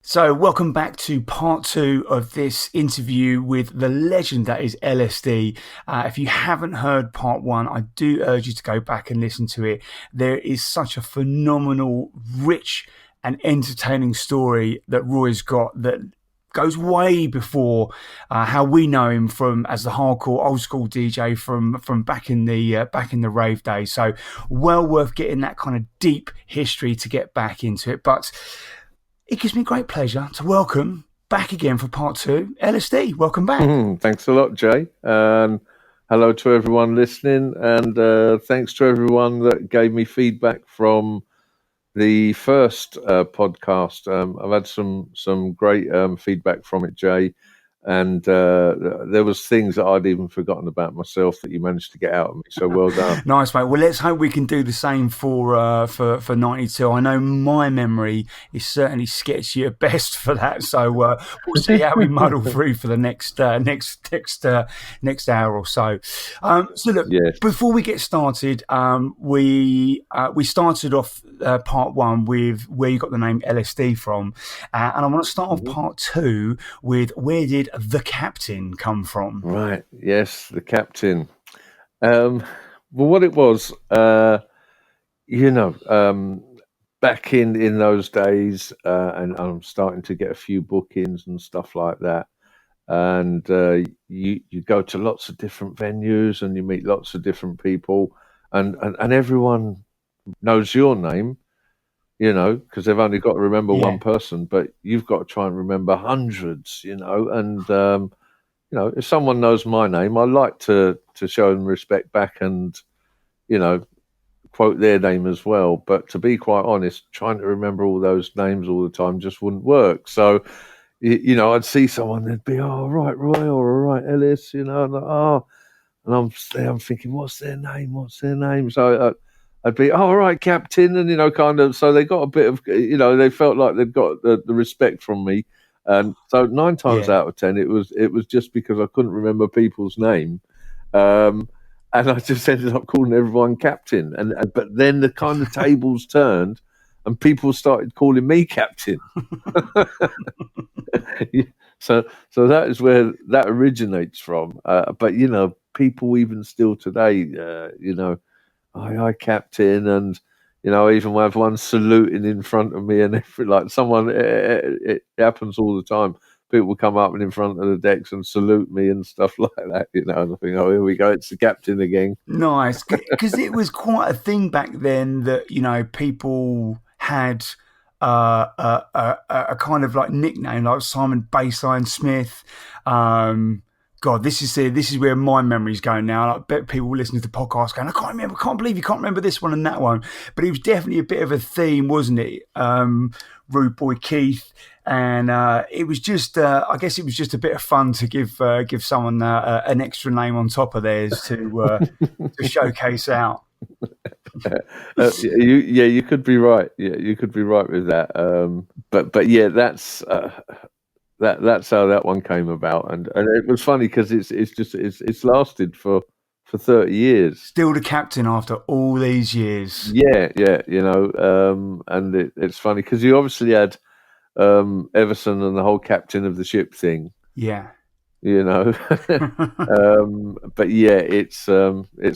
So welcome back to part two of this interview with the legend that is Ellis Dee. If you haven't heard part one, I do urge you to go back and listen to it. There is such a phenomenal, rich and entertaining story that Roy's got that goes way before how we know him from as the hardcore old school DJ from back in the rave days. So well worth getting that kind of deep history to get back into it. But it gives me great pleasure to welcome back again for part two, Ellis Dee. Welcome back. Thanks a lot, Jay. Hello to everyone listening, and thanks to everyone that gave me feedback from the first podcast. I've had some great feedback from it, Jay, and there was things that I'd even forgotten about myself that you managed to get out of me. So well done. Nice, mate. Well, let's hope we can do the same for 92. I know my memory is certainly sketchy at best for that, so we'll see how we muddle through for the next hour or so. So look, Yes. Before we get started, we started off part one with where you got the name Ellis Dee from, and I want to start off part two with where did the Captain come from? Right. Yes, the Captain. Well, what it was, back in those days, and I'm starting to get a few bookings and stuff like that. And you go to lots of different venues and you meet lots of different people, and everyone knows your name, because they've only got to remember one person, but you've got to try and remember hundreds, and if someone knows my name, I like to show them respect back and, quote their name as well. But to be quite honest, trying to remember all those names all the time just wouldn't work. So, I'd see someone, they'd be, oh, all right, Roy, or all right, Ellis, and I'm thinking, what's their name? So I'd be, oh, all right, Captain, and, kind of, so they got a bit of, they felt like they'd got the respect from me. And so 9 times out of 10, it was just because I couldn't remember people's name. And I just ended up calling everyone Captain. But then the kind of tables turned and people started calling me Captain. So that is where that originates from. But, people even still today, hi, Captain. And, I even have one saluting in front of me, and like someone, it happens all the time. People come up and in front of the decks and salute me and stuff like that, and I think, oh, here we go, it's the Captain again. Nice, because it was quite a thing back then that, people had a kind of like nickname, like Simon Baseline Smith. God, this is where my memory's going now. I bet people listening to the podcast going, I can't believe you can't remember this one and that one. But it was definitely a bit of a theme, wasn't it? Rude Boy Keith, and it was just, I guess it was just a bit of fun to give someone an extra name on top of theirs to showcase out. You could be right. Yeah, you could be right with that. But yeah, that's how that one came about, and it was funny because it's lasted for 30 years. Still the Captain after all these years. Yeah, and it's funny because you obviously had Everson and the whole Captain of the Ship thing. Yeah. But yeah, it's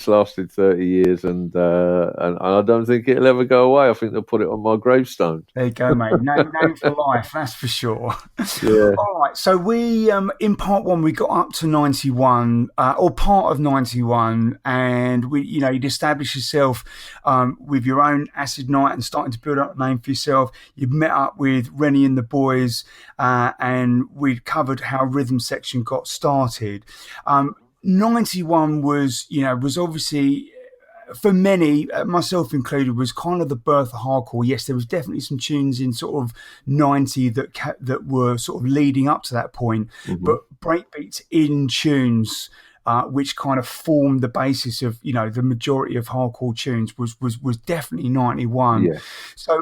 lasted 30 years, and I don't think it'll ever go away. I think they'll put it on my gravestone. There you go, mate. Name for life, that's for sure. Yeah. All right. So we in part one we got up to 91, or part of 91, and you'd established yourself with your own acid night and starting to build up a name for yourself. You'd met up with Rennie and the boys, and we'd covered how Rhythm Section got started. 91 was obviously, for many, myself included, was kind of the birth of hardcore. Yes, there was definitely some tunes in sort of 90 that were sort of leading up to that point, but breakbeats in tunes, which kind of formed the basis of the majority of hardcore tunes, was definitely 91. Yeah. So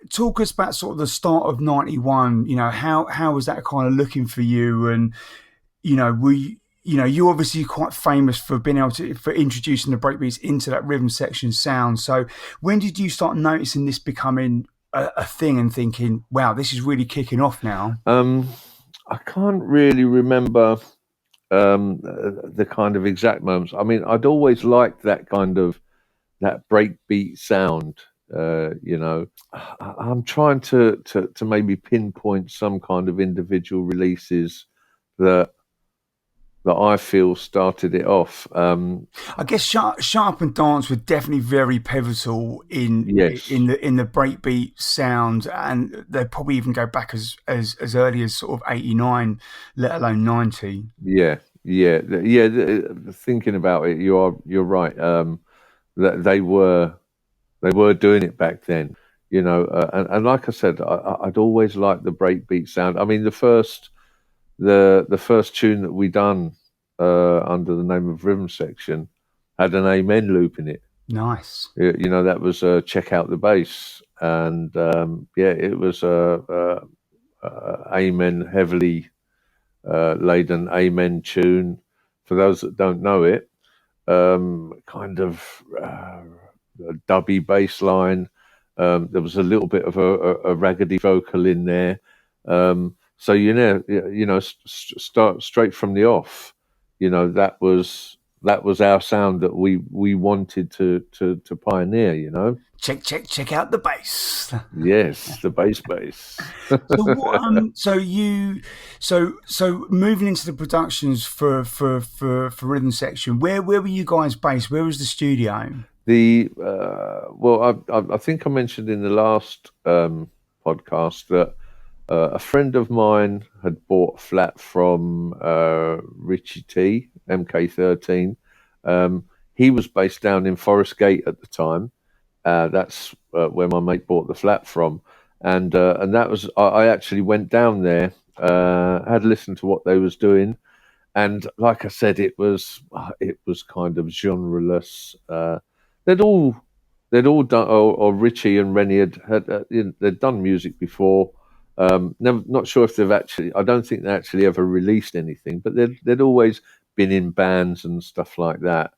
talk us about sort of the start of 91, how was that kind of looking for you? And, you're obviously quite famous for being able for introducing the breakbeats into that Rhythm Section sound. So when did you start noticing this becoming a thing and thinking, wow, this is really kicking off now? I can't really remember the kind of exact moments. I mean, I'd always liked that kind of that breakbeat sound. I'm trying to maybe pinpoint some kind of individual releases that I feel started it off. I guess Sharp and Dance were definitely very pivotal in Yes, the breakbeat sound, and they probably even go back as early as sort of 89, let alone 90. yeah. Thinking about it, you're right. That they were doing it back then, and like I said, I'd always liked the breakbeat sound. I mean, the first tune that we done under the name of Rhythm Section had an Amen loop in it. Nice. That was Check Out the Bass, and it was Amen heavily laden Amen tune. For those that don't know it, kind of a dubby bass line. There was a little bit of a raggedy vocal in there. So start straight from the off. That was our sound that we wanted to pioneer. Check out the bass. Yes, the bass. So what? So moving into the productions for Rhythm Section, where were you guys based? Where was the studio? I think I mentioned in the last podcast that a friend of mine had bought a flat from Richie T, MK13. He was based down in Forest Gate at the time. That's where my mate bought the flat from, and that was I actually went down there, had listened to what they was doing, and like I said, it was kind of genreless. They'd all done, or Richie and Rennie they'd done music before. Never, not sure if they've actually. I don't think they actually ever released anything, but they'd always been in bands and stuff like that.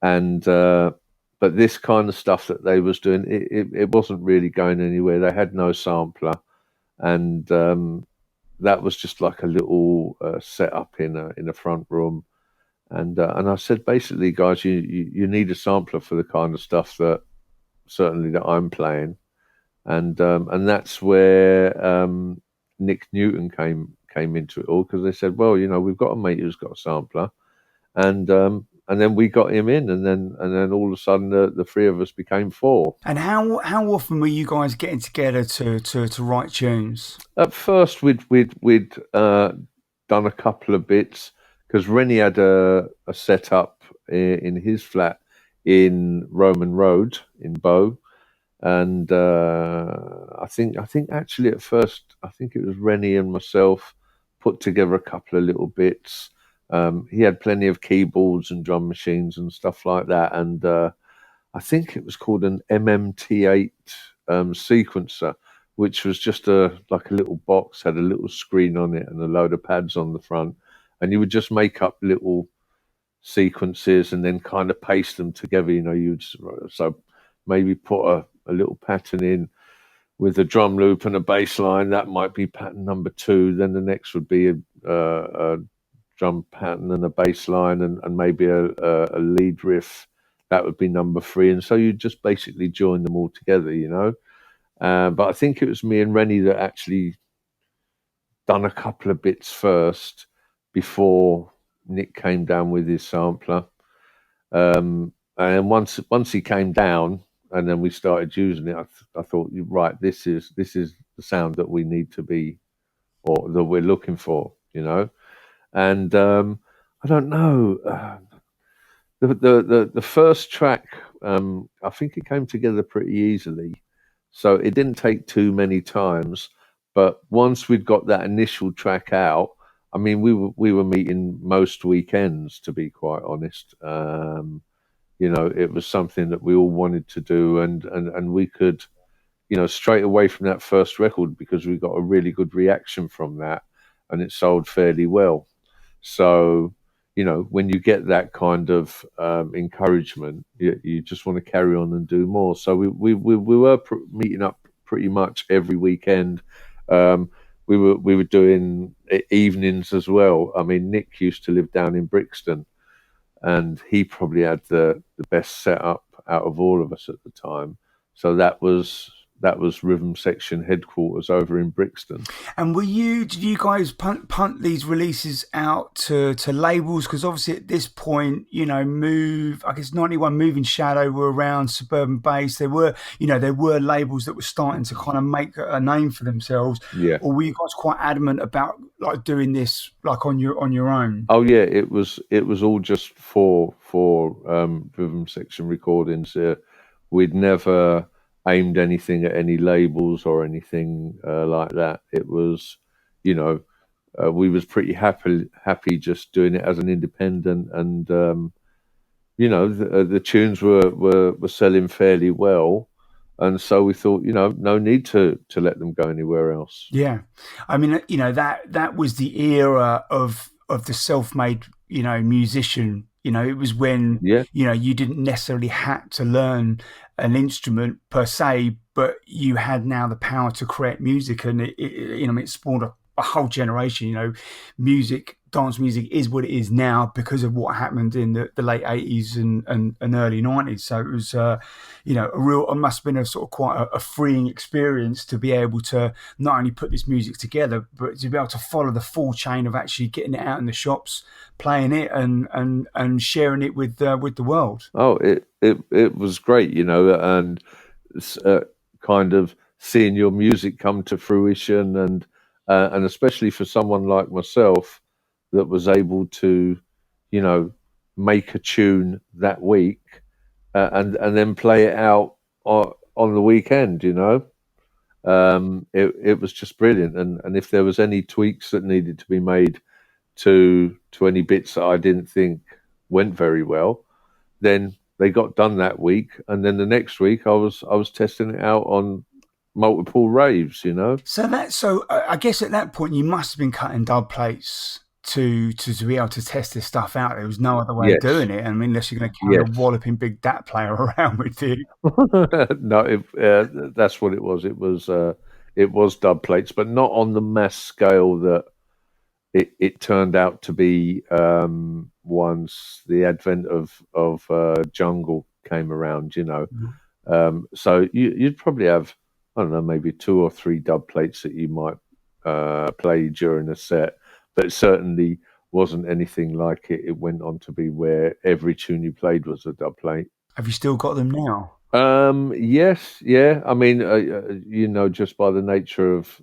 And but this kind of stuff that they was doing, it wasn't really going anywhere. They had no sampler, and that was just like a little setup in a front room. And I said, basically, guys, you need a sampler for the kind of stuff that certainly that I'm playing, and that's where Nick Newton came into it all, because they said, well, we've got a mate who's got a sampler, and then we got him in, and then all of a sudden the three of us became four. And how often were you guys getting together to write tunes? At first, we'd done a couple of bits, because Rennie had a setup in his flat in Roman Road in Bow, and I think actually at first I think it was Rennie and myself put together a couple of little bits. He had plenty of keyboards and drum machines and stuff like that, and I think it was called an MMT8 sequencer, which was just like a little box, had a little screen on it and a load of pads on the front, and you would just make up little sequences and then kind of paste them together. So maybe put a little pattern in with a drum loop and a bass line. That might be pattern number 2. Then the next would be a drum pattern and a bass line, and maybe a lead riff. That would be number 3. And so you just basically join them all together, But I think it was me and Rennie that actually done a couple of bits first before Nick came down with his sampler. And once he came down, and then we started using it, I thought, right, this is the sound that we need to be, or that we're looking for, And I don't know. The first track, I think it came together pretty easily, so it didn't take too many times. But once we'd got that initial track out, I mean, we were meeting most weekends, to be quite honest. It was something that we all wanted to do, and we could, straight away from that first record, because we got a really good reaction from that, and it sold fairly well. So, when you get that kind of encouragement, you just want to carry on and do more. So we were meeting up pretty much every weekend. We were doing evenings as well. I mean, Nick used to live down in Brixton, and he probably had the best setup out of all of us at the time. So that was Rhythm Section headquarters over in Brixton. And did you guys punt these releases out to labels? Because obviously at this point, I guess 91 Moving Shadow were around, Suburban Bass. There were labels that were starting to kind of make a name for themselves. Yeah. Or were you guys quite adamant about like doing this like on your own? Oh yeah, it was all just for Rhythm Section recordings. We'd never aimed anything at any labels or anything like that. It was, we was pretty happy just doing it as an independent, and the tunes were selling fairly well, and so we thought, no need to let them go anywhere else. Yeah, I mean, that was the era of the self-made, musician. It was when you didn't necessarily have to learn an instrument per se, but you had now the power to create music, and it spawned a whole generation. Dance music is what it is now because of what happened in the late 80s and early 90s. So it was, it must have been a sort of quite a freeing experience to be able to not only put this music together, but to be able to follow the full chain of actually getting it out in the shops, playing it, and sharing it with the world. Oh, it was great, and kind of seeing your music come to fruition, and especially for someone like myself that was able to, make a tune that week and then play it out on the weekend. It was just brilliant. And if there was any tweaks that needed to be made to any bits that I didn't think went very well, then they got done that week, and then the next week I was testing it out on multiple raves. So I guess at that point you must have been cutting dub plates to be able to test this stuff out. There was no other way of doing it. I mean, unless you're going to carry a walloping big DAT player around with you. No, that's what it was. It was dub plates, but not on the mass scale that it turned out to be once the advent of jungle came around. So you'd probably have, I don't know, maybe 2 or 3 dub plates that you might play during a set, but it certainly wasn't anything like it. It went on to be where every tune you played was a dub plate. Have you still got them now? Yes, yeah. I mean, just by the nature of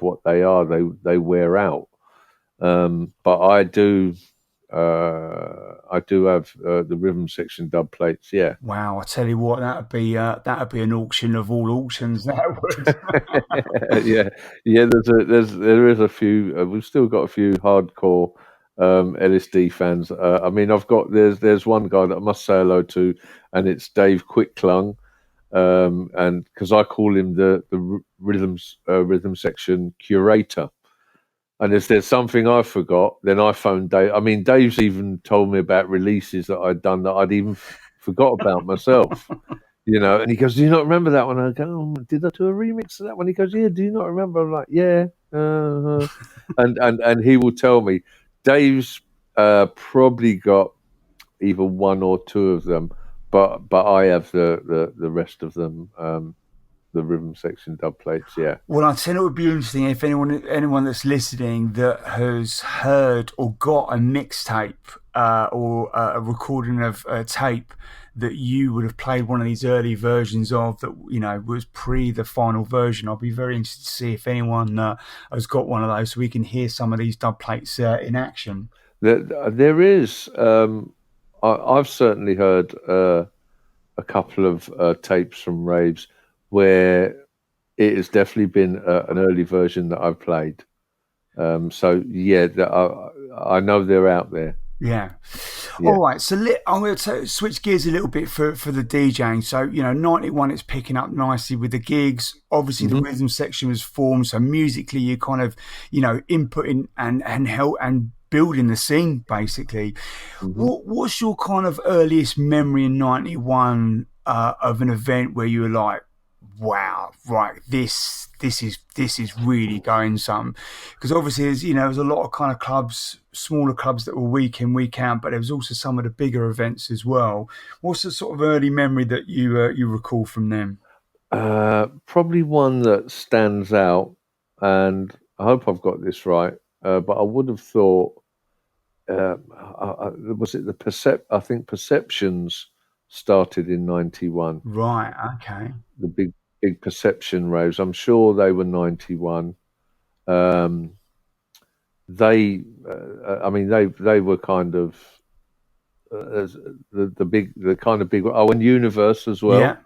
what they are, they wear out. But I do have the Rhythm Section dub plates. Yeah. Wow, I tell you what, that'd be an auction of all auctions. That would. Yeah. There is a few. We've still got a few hardcore Ellis Dee fans. I mean, there's one guy that I must say hello to, and it's Dave Quicklung, and because I call him the Rhythm Section curator. And if there's something I forgot, then I phone Dave. I mean, Dave's even told me about releases that I'd done that I'd even forgot about myself. And he goes, "Do you not remember that one?" I go, "Did I do a remix of that one?" He goes, "Yeah, do you not remember?" I'm like, "Yeah." And he will tell me. Dave's probably got either 1 or 2 of them, but I have the rest of them. The Rhythm Section dub plates, yeah. Well, I tell you, it would be interesting if anyone that's listening that has heard or got a mixtape or a recording of a tape that you would have played one of these early versions of that was pre the final version. I'll be very interested to see if anyone has got one of those, so we can hear some of these dub plates in action. There is. I've certainly heard a couple of tapes from raves where it has definitely been an early version that I've played. So yeah, I know they're out there. Yeah. All right. So I'm going to switch gears a little bit for the DJing. So 91, it's picking up nicely with the gigs. Obviously, the Rhythm Section was formed. So musically, you're kind of inputting and help and building the scene basically. What's your kind of earliest memory in 91 of an event where you were like, wow, right, this is really going some, because obviously there's a lot of kind of clubs, smaller clubs that were week in week out, but there was also some of the bigger events as well. What's the sort of early memory that you recall from them? Probably one that stands out, and I hope I've got this right, but I would have thought, was it I think Perceptions started in '91. Right, okay. The big Perception raves. I'm sure they were '91. Um, I mean, they were kind of the kind of big. Oh, and Universe as Yeah, well.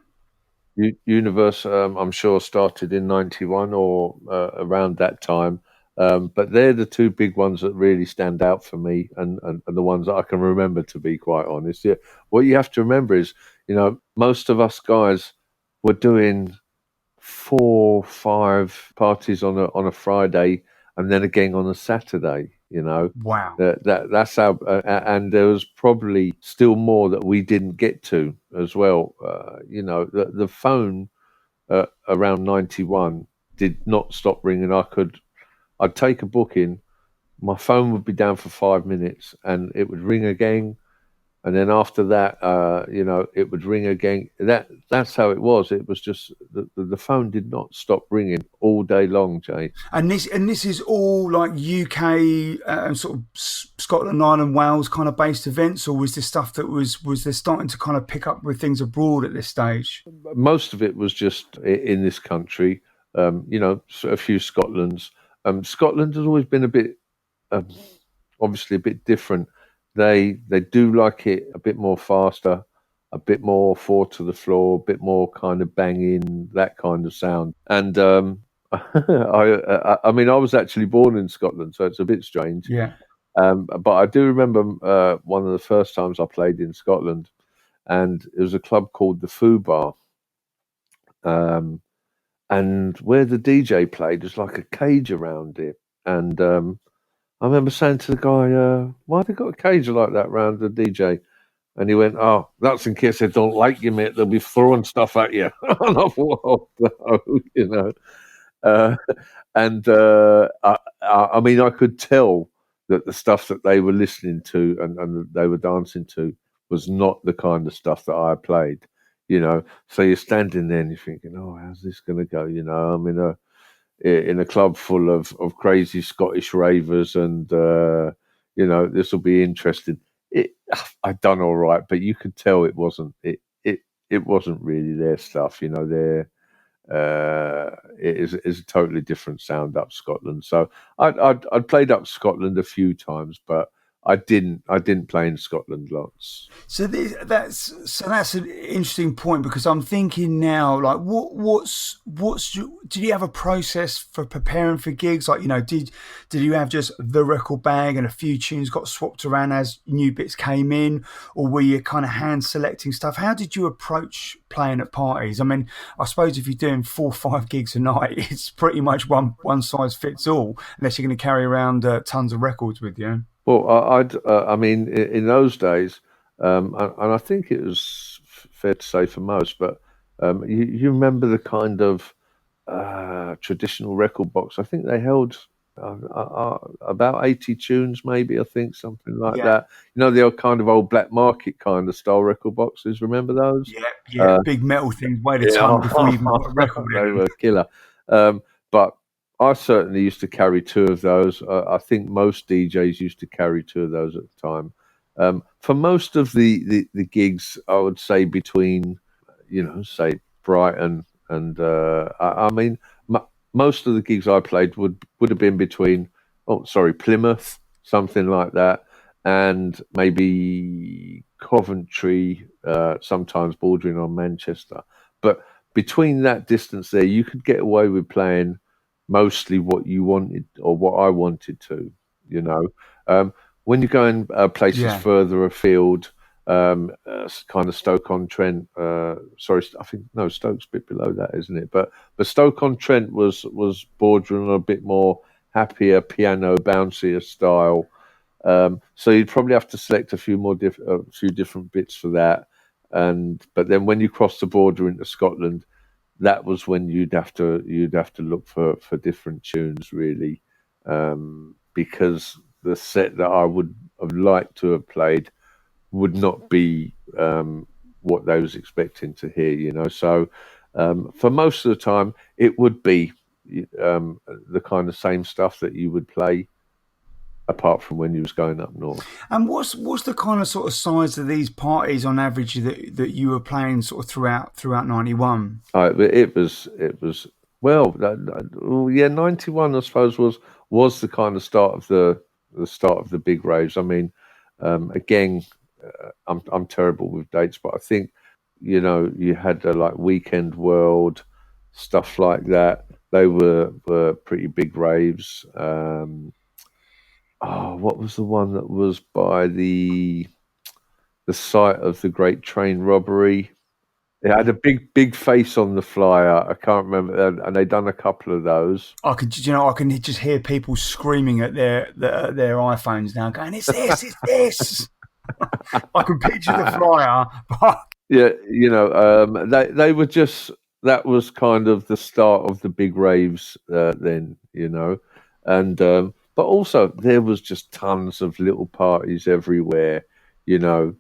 Universe, I'm sure, started in '91 or around that time. But they're the two big ones that really stand out for me, and the ones that I can remember, to be quite honest. Yeah. What you have to remember is, most of us guys were doing 4, 5 parties on a Friday, and then again on a Saturday. wow. That's how, and there was probably still more that we didn't get to as well. The phone around '91 did not stop ringing. I'd take a booking, my phone would be down for 5 minutes, and it would ring again, and then after that, it would ring again. That's how it was. It was just the phone did not stop ringing all day long, Jay. And this is all like UK sort of Scotland, Ireland, Wales kind of based events, or was this stuff that was there starting to kind of pick up with things abroad at this stage? Most of it was just in this country. A few Scotlands. Scotland has always been a bit, obviously a bit different. They do like it a bit more faster, a bit more four to the floor, a bit more kind of banging, that kind of sound. And I mean, I was actually born in Scotland, so it's a bit strange. Yeah, But I do remember one of the first times I played in Scotland, and it was a club called the Foo Bar. And where the DJ played was like a cage around it. And I remember saying to the guy, why they got a cage like that around the DJ? And he went, oh, that's in case they don't like you, mate. They'll be throwing stuff at you. And I thought, oh, no, Uh, I mean, I could tell that the stuff that they were listening to and that they were dancing to was not the kind of stuff that I played. So you're standing there and you're thinking, oh, how's this going to go? I'm in a club full of crazy Scottish ravers, and this will be interesting. I'd done all right, but you could tell it wasn't really their stuff. It is a totally different sound up Scotland. So I'd played up Scotland a few times, but I didn't play in Scotland lots. so that's an interesting point, because I'm thinking now, like, did you have a process for preparing for gigs? Like, did you have just the record bag and a few tunes got swapped around as new bits came in, or were you kind of hand selecting stuff? How did you approach playing at parties? I mean, I suppose if you're doing 4 or 5 gigs a night, it's pretty much one size fits all, unless you're going to carry around tons of records with you. Well, I mean, in those days, and I think it was fair to say for most, but you remember the kind of traditional record box. I think they held about 80 tunes, maybe. I think something like Yeah. that. The old kind of old black market kind of style record boxes. Remember those? Yeah, big metal things weighed a ton before you even got a record They in. were killer. But I certainly used to carry 2 of those. I think most DJs used to carry 2 of those at the time. For most of the gigs, I would say between, say Brighton and I mean, most of the gigs I played would have been between, Plymouth, something like that, and maybe Coventry, sometimes bordering on Manchester. But between that distance there, you could get away with playing mostly what you wanted or what I wanted to. When you go in places Yeah. further afield, kind of Stoke-on-Trent. Sorry, I think no, Stoke's a bit below that, isn't it? But Stoke-on-Trent was bordering on a bit more happier, piano bouncier style. So you'd probably have to select a few different bits for that. But then when you cross the border into Scotland, that was when you'd have to look for different tunes, really, because the set that I would have liked to have played would not be what they was expecting to hear, you know. So for most of the time, it would be the kind of same stuff that you would play, apart from when you was going up north. And what's the kind of sort of size of these parties on average that you were playing sort of throughout 91? It was well, yeah, 91 I suppose was the kind of start of the big raves. I mean, again, I'm terrible with dates, but I think, you know, you had like Weekend World, stuff like that. They were pretty big raves. What was the one that was by the site of the Great Train Robbery? It had a big face on the flyer. I can't remember, and they done a couple of those. I can just hear people screaming at their iPhones now, going, "It's this, it's this." I can picture the flyer. Yeah, you know, they were just, that was kind of the start of the big raves then, you know, and but also there was just tons of little parties everywhere, you know.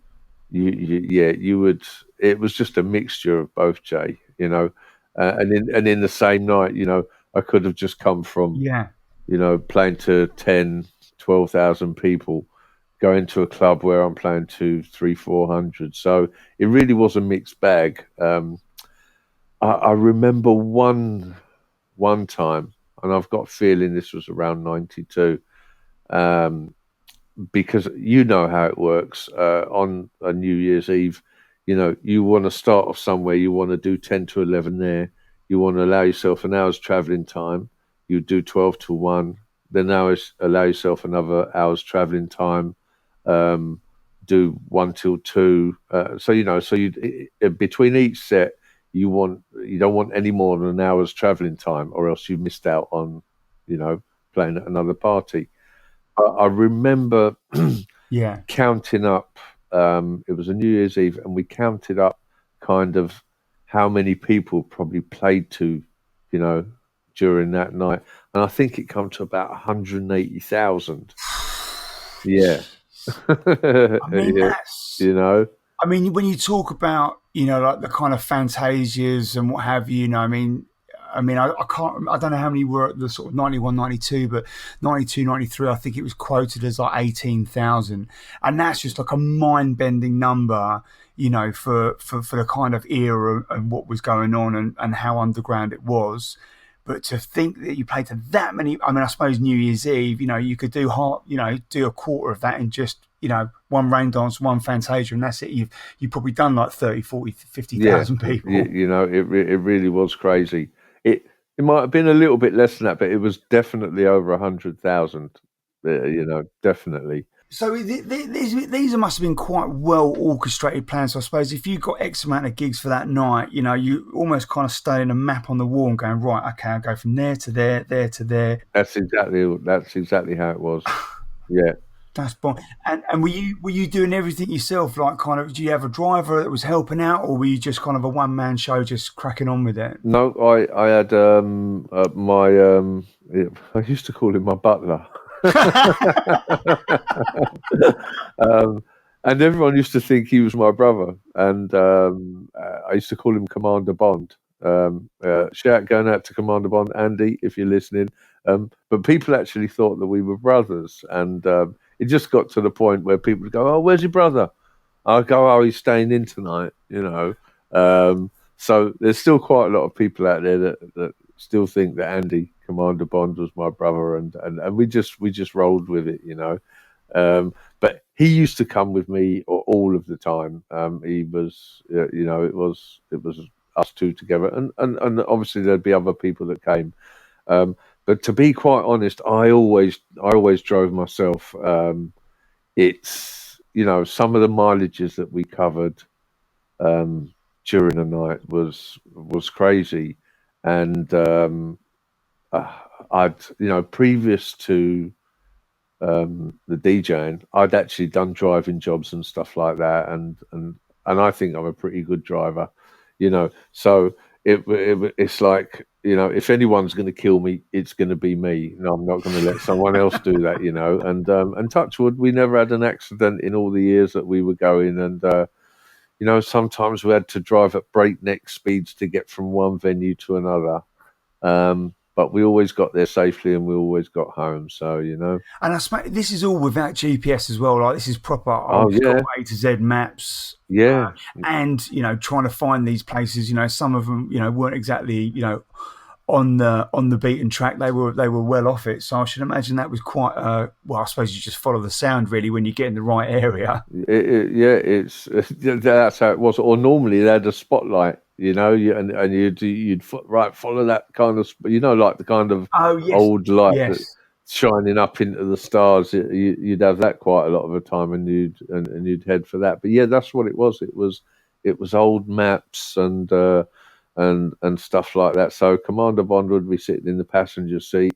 You would. It was just a mixture of both, Jay. You know, and in the same night, you know, I could have just come from, Yeah. you know, playing to 10, 12,000 people, going to a club where I'm playing to 300, 400. So it really was a mixed bag. I remember one time, and I've got a feeling this was around 92. Because you know how it works on a New Year's Eve. You know, you want to start off somewhere, you want to do 10 to 11 there, you want to allow yourself an hour's travelling time, you do 12 to 1, then allow yourself another hour's travelling time, do 1 till 2. So, you know, so you between each set, you don't want any more than an hour's travelling time, or else you missed out on, you know, playing at another party. I remember Yeah. counting up. It was a New Year's Eve, and we counted up kind of how many people probably played to, you know, during that night, and I think it come to about 180,000. Yeah, I mean, yeah, that's. you know. I mean, when you talk about, you know, like the kind of Fantasias and what have you, you know, I can't, I don't know how many were at the sort of 91, 92, but 92, 93, I think it was quoted as like 18,000. And that's just like a mind bending number, you know, for the kind of era and what was going on and how underground it was. But to think that you played to that many, I mean, I suppose New Year's Eve, you know, you could do do a quarter of that in just, you know, one rain dance, one Fantasia, and that's it. You've probably done like 30, 40, 50,000 people. You know, it really was crazy. It might have been a little bit less than that, but it was definitely over 100,000. You know, definitely. So these must have been quite well orchestrated plans. So I suppose if you got X amount of gigs for that night, you know, you almost kind of studying a map on the wall and going, right, okay, I'll go from there to there, there to there. That's exactly how it was. Yeah. That's bomb. And were you doing everything yourself? Like, kind of, do you have a driver that was helping out, or were you just kind of a one man show, just cracking on with it? No, I had my I used to call him my butler. And everyone used to think he was my brother, and I used to call him Commander Bond. Shout going out to Commander Bond, Andy, if you're listening. But people actually thought that we were brothers, and it just got to the point where people would go, "Oh, where's your brother?" I go, "Oh, he's staying in tonight," you know. So there's still quite a lot of people out there that still think that Andy, Commander Bond, was my brother, and we just rolled with it, you know. But he used to come with me all of the time. He was, you know, it was us two together, and obviously there'd be other people that came. But to be quite honest, I always drove myself. It's, you know, some of the mileages that we covered during the night was crazy, and I'd, you know, previous to the DJing, I'd actually done driving jobs and stuff like that, and I think I'm a pretty good driver, you know. So it's like, you know, if anyone's going to kill me, it's going to be me. And I'm not going to let someone else do that, you know. And touch wood, we never had an accident in all the years that we were going. And you know, sometimes we had to drive at breakneck speeds to get from one venue to another. But we always got there safely, and we always got home. So, you know. And this is all without GPS as well. Like, this is proper old school A to Z maps. Yeah. And, you know, trying to find these places, you know, some of them, you know, weren't exactly, you know, on the beaten track. They were well off it. So I should imagine that was quite well, I suppose you just follow the sound really when you get in the right area. That's how it was. Or normally they had a spotlight, you know, and you'd follow that kind of, you know, like the kind of old light that's shining up into the stars. You'd have that quite a lot of the time, and you'd head for that. But yeah, that's what it was. It was old maps and stuff like that. So Commander Bond would be sitting in the passenger seat.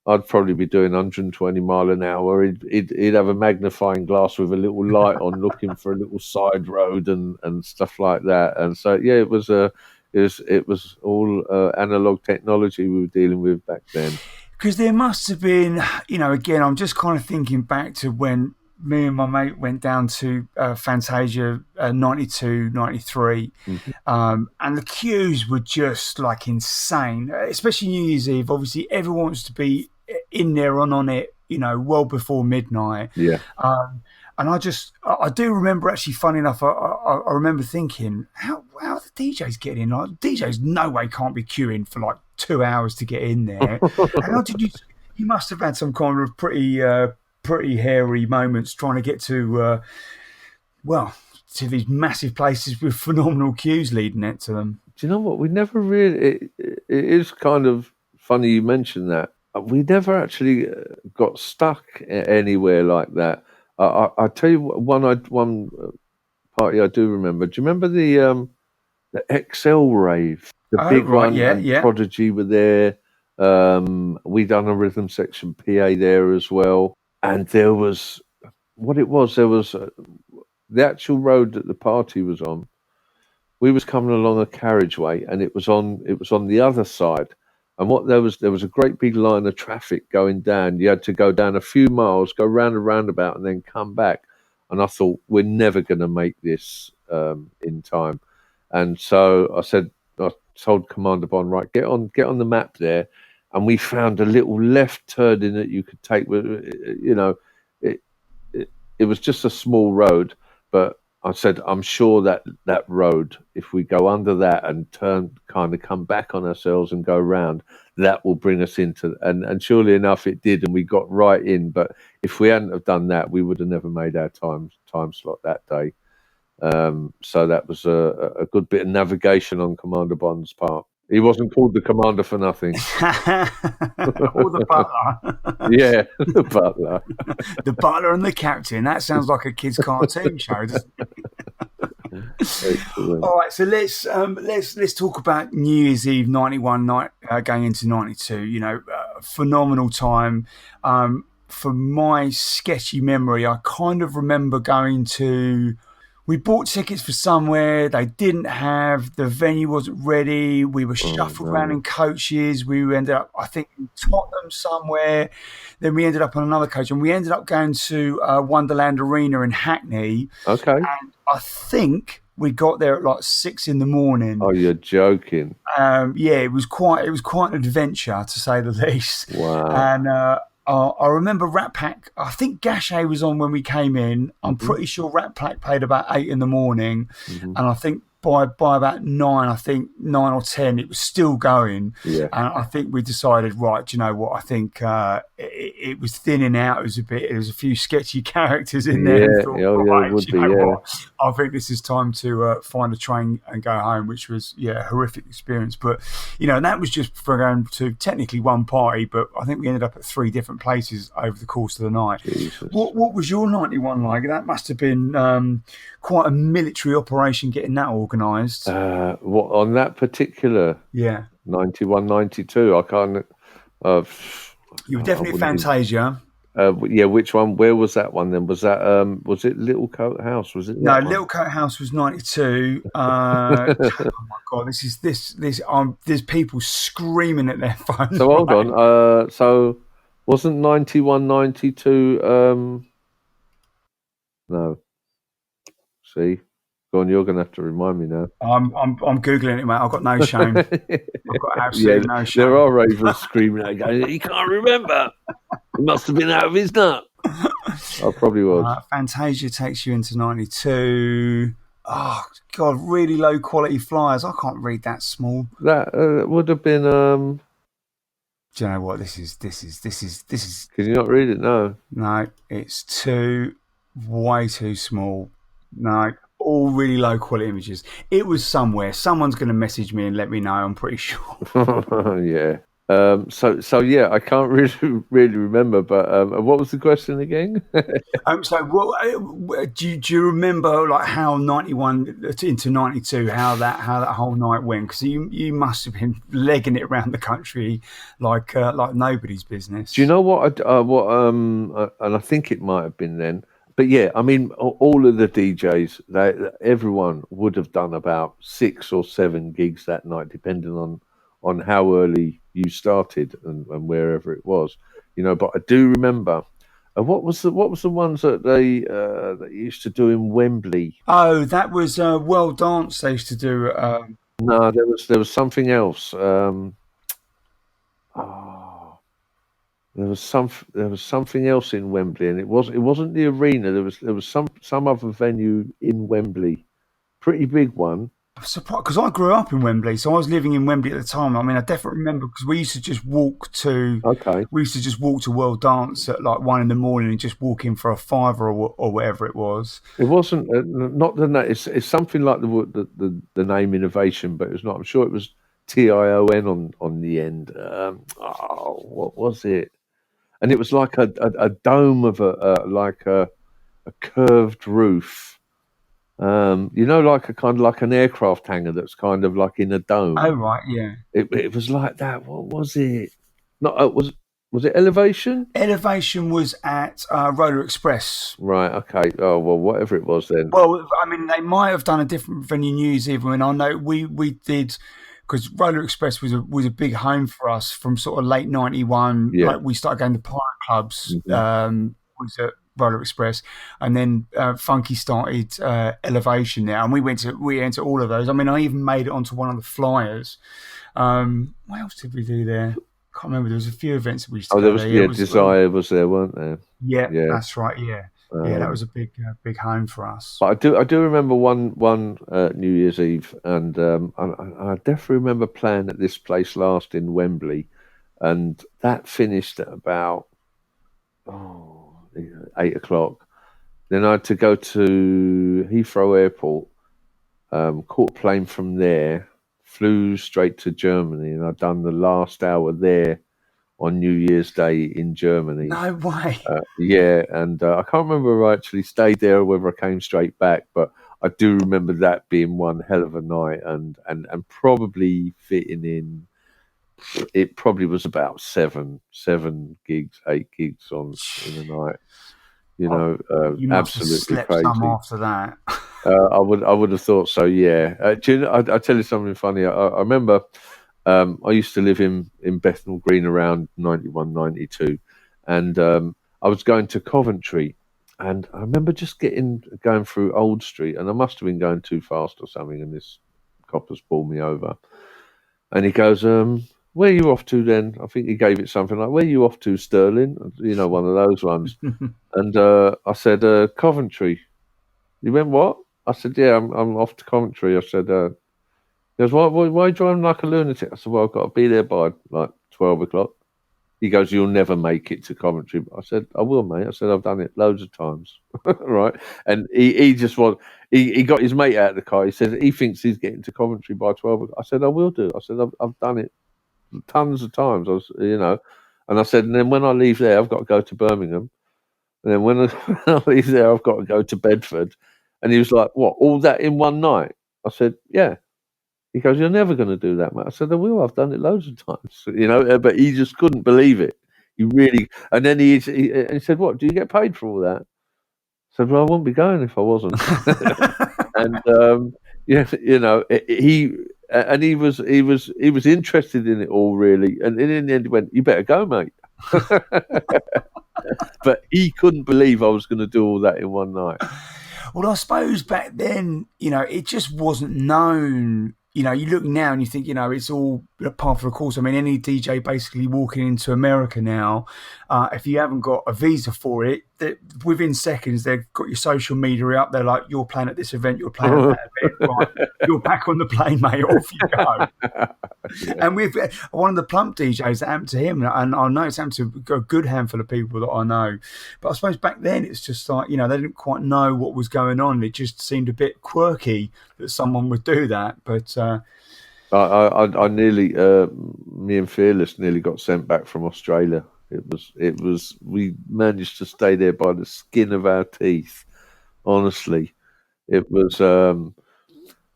I'd probably be doing 120 mile an hour. He'd have a magnifying glass with a little light on, looking for a little side road and stuff like that. And so yeah, it was all analog technology we were dealing with back then. Because there must have been, you know, again, I'm just kind of thinking back to when me and my mate went down to Fantasia 92, 93, and the queues were just like insane, especially New Year's Eve. Obviously, everyone wants to be in there on it, you know, well before midnight. Yeah. And I do remember, actually, funny enough, I remember thinking, how are the DJs getting in? Like, DJs no way can't be queuing for like 2 hours to get in there. How did you must have had some kind of pretty hairy moments trying to get to to these massive places with phenomenal queues leading it to them. Do you know what? We never really. It is kind of funny you mentioned that. We never actually got stuck anywhere like that. I tell you one party I do remember. Do you remember the XL rave, the big one? Yeah. Prodigy were there. We done a rhythm section PA there as well. And there was the actual road that the party was on. We was coming along a carriageway, and it was on the other side. And there was a great big line of traffic going down. You had to go down a few miles, go round a roundabout, and then come back. And I thought, we're never going to make this in time. And so I told Commander Bond, right, get on the map there. And we found a little left turning that you could take. You know, it was just a small road, but I said, I'm sure that road, if we go under that and come back on ourselves and go round, that will bring us into. And surely enough, it did, and we got right in. But if we hadn't have done that, we would have never made our time slot that day. So that was a good bit of navigation on Commander Bond's part. He wasn't called the commander for nothing. Or the butler. Yeah, the butler. The butler and the captain. That sounds like a kid's cartoon show, doesn't it? Excellent. All right, so let's talk about New Year's Eve '91 night going into '92. You know, phenomenal time. From my sketchy memory, I kind of remember going to. We bought tickets for somewhere they didn't have. The venue wasn't ready. We were shuffled around in coaches. We ended up, I think, in Tottenham somewhere. Then we ended up on another coach, and we ended up going to Wonderland Arena in Hackney. Okay. And I think we got there at like 6 a.m. Oh, you're joking. Yeah, it was quite an adventure, to say the least. Wow. And I remember Rat Pack. I think Gachet was on when we came in. I'm pretty sure Rat Pack played about 8 a.m, and I think by about 9, I think 9 or 10, it was still going. Yeah. And I think we decided, right, do you know what? I think it was thinning out. There was a few sketchy characters in there. Yeah, thought, it would be. What? I think this is time to find a train and go home, which was a horrific experience. But you know, that was just for going to technically one party, but I think we ended up at 3 different places over the course of the night. What was your 91 like? That must have been quite a military operation getting that organised. What on that particular? Yeah, 91, 92. I can't. You were definitely Fantasia. Yeah, which one? Where was that one then? Was that was it Little Coat House? Was it No, that one? Little Coat House was 92. Oh my god, there's people screaming at their phones. So hold right? on. So wasn't 91, 92? No. See, go on. You're gonna have to remind me now. I'm googling it, mate. I've got no shame. I've got absolutely no shame. There are ravers screaming out, going, "He can't remember. He must have been out of his nut." I probably was. Fantasia takes you into 92. Oh god, really low quality flyers. I can't read that small. That would have been. Do you know what this is? Can you not read it? No. No, it's way too small. No, all really low quality images. It was somewhere. Someone's going to message me and let me know. I'm pretty sure. Yeah. So yeah, I can't really remember. But what was the question again? So, do you remember like how 91 into 92 how that whole night went? Because you must have been legging it around the country like nobody's business. Do you know what? And I think it might have been then. But yeah, I mean, all of the DJs, everyone would have done about 6 or 7 gigs that night, depending on how early you started and wherever it was, But I do remember, what was the ones that they used to do in Wembley? Oh, that was World Dance. They used to do. No, there was something else. There was something else in Wembley, and it wasn't the arena. There was some other venue in Wembley, pretty big one. I'm surprised because I grew up in Wembley, so I was living in Wembley at the time. I mean, I definitely remember because we used to just walk to. Okay. We used to just walk to World Dance at like 1 a.m. and just walk in for a fiver or whatever it was. It wasn't not the name. It's something like the name Innovation, but it's not. I'm sure it was TION on the end. What was it? And it was like a dome of a curved roof. Like a kind of like an aircraft hangar that's kind of like in a dome. Oh right, yeah. It was like that. What was it? Not was it Elevation? Elevation was at Roller Express. Right. Okay. Oh well, whatever it was then. Well, I mean, they might have done a different venue New Year's Eve. I mean, I know we did. Because Roller Express was a big home for us from sort of late 91. Yeah. Like we started going to pirate clubs. Was at Roller Express, and then Funky started Elevation there, and we went to all of those. I mean, I even made it onto one of the flyers. What else did we do there? Can't remember. There was a few events that we used to go there. Desire was there, weren't there? Yeah, that's right. Yeah. Yeah, that was a big home for us. But I do remember one New Year's Eve, and I definitely remember playing at this place last in Wembley, and that finished at about 8 o'clock. Then I had to go to Heathrow Airport, caught a plane from there, flew straight to Germany, and I'd done the last hour there on New Year's Day in Germany. No way. Yeah, and I can't remember if I actually stayed there or whether I came straight back, but I do remember that being one hell of a night, and probably fitting in. It probably was about 7 gigs, 8 gigs in a night. You must absolutely have slept crazy. Some after that. I would have thought so. Yeah. I'll tell you something funny. I remember. I used to live in Bethnal Green around 91, 92, and I was going to Coventry, and I remember just going through Old Street, and I must have been going too fast or something, and this copper's pulled me over, and he goes, "Where are you off to then?" I think he gave it something like, "Where are you off to, Sterling?" One of those ones, and I said, "Coventry." He went, "What?" I said, "Yeah, I'm off to Coventry." I said. He goes, why are you driving like a lunatic? I said, well, I've got to be there by like 12 o'clock. He goes, you'll never make it to Coventry. I said, I will, mate. I said, I've done it loads of times. Right. And he just he got his mate out of the car. He said, he thinks he's getting to Coventry by 12 o'clock. I said, I will do. I said, I've done it tons of times. And I said, and then when I leave there, I've got to go to Birmingham. And then when I leave there, I've got to go to Bedford. And he was like, what, all that in one night? I said, yeah. He goes, you're never going to do that, mate. I said, I will. I've done it loads of times, but he just couldn't believe it. You really, and then he said, "What? Do you get paid for all that?" I said, "Well, I wouldn't be going if I wasn't." And yeah, he was interested in it all really, and in the end, he went, "You better go, mate." But he couldn't believe I was going to do all that in one night. Well, I suppose back then, it just wasn't known. You look now and you think, it's all part of the course. I mean, any DJ basically walking into America now, if you haven't got a visa for it, within seconds they've got your social media out there like, you're playing at this event, you're playing at that event, right? You're back on the plane, mate. Off you go. Yeah. And with one of the plump DJs that happened to him, and I know it's happened to a good handful of people that I know, but I suppose back then it's just like, they didn't quite know what was going on. It just seemed a bit quirky that someone would do that. But I nearly, me and Fearless nearly got sent back from Australia. It was, we managed to stay there by the skin of our teeth. Honestly, it was,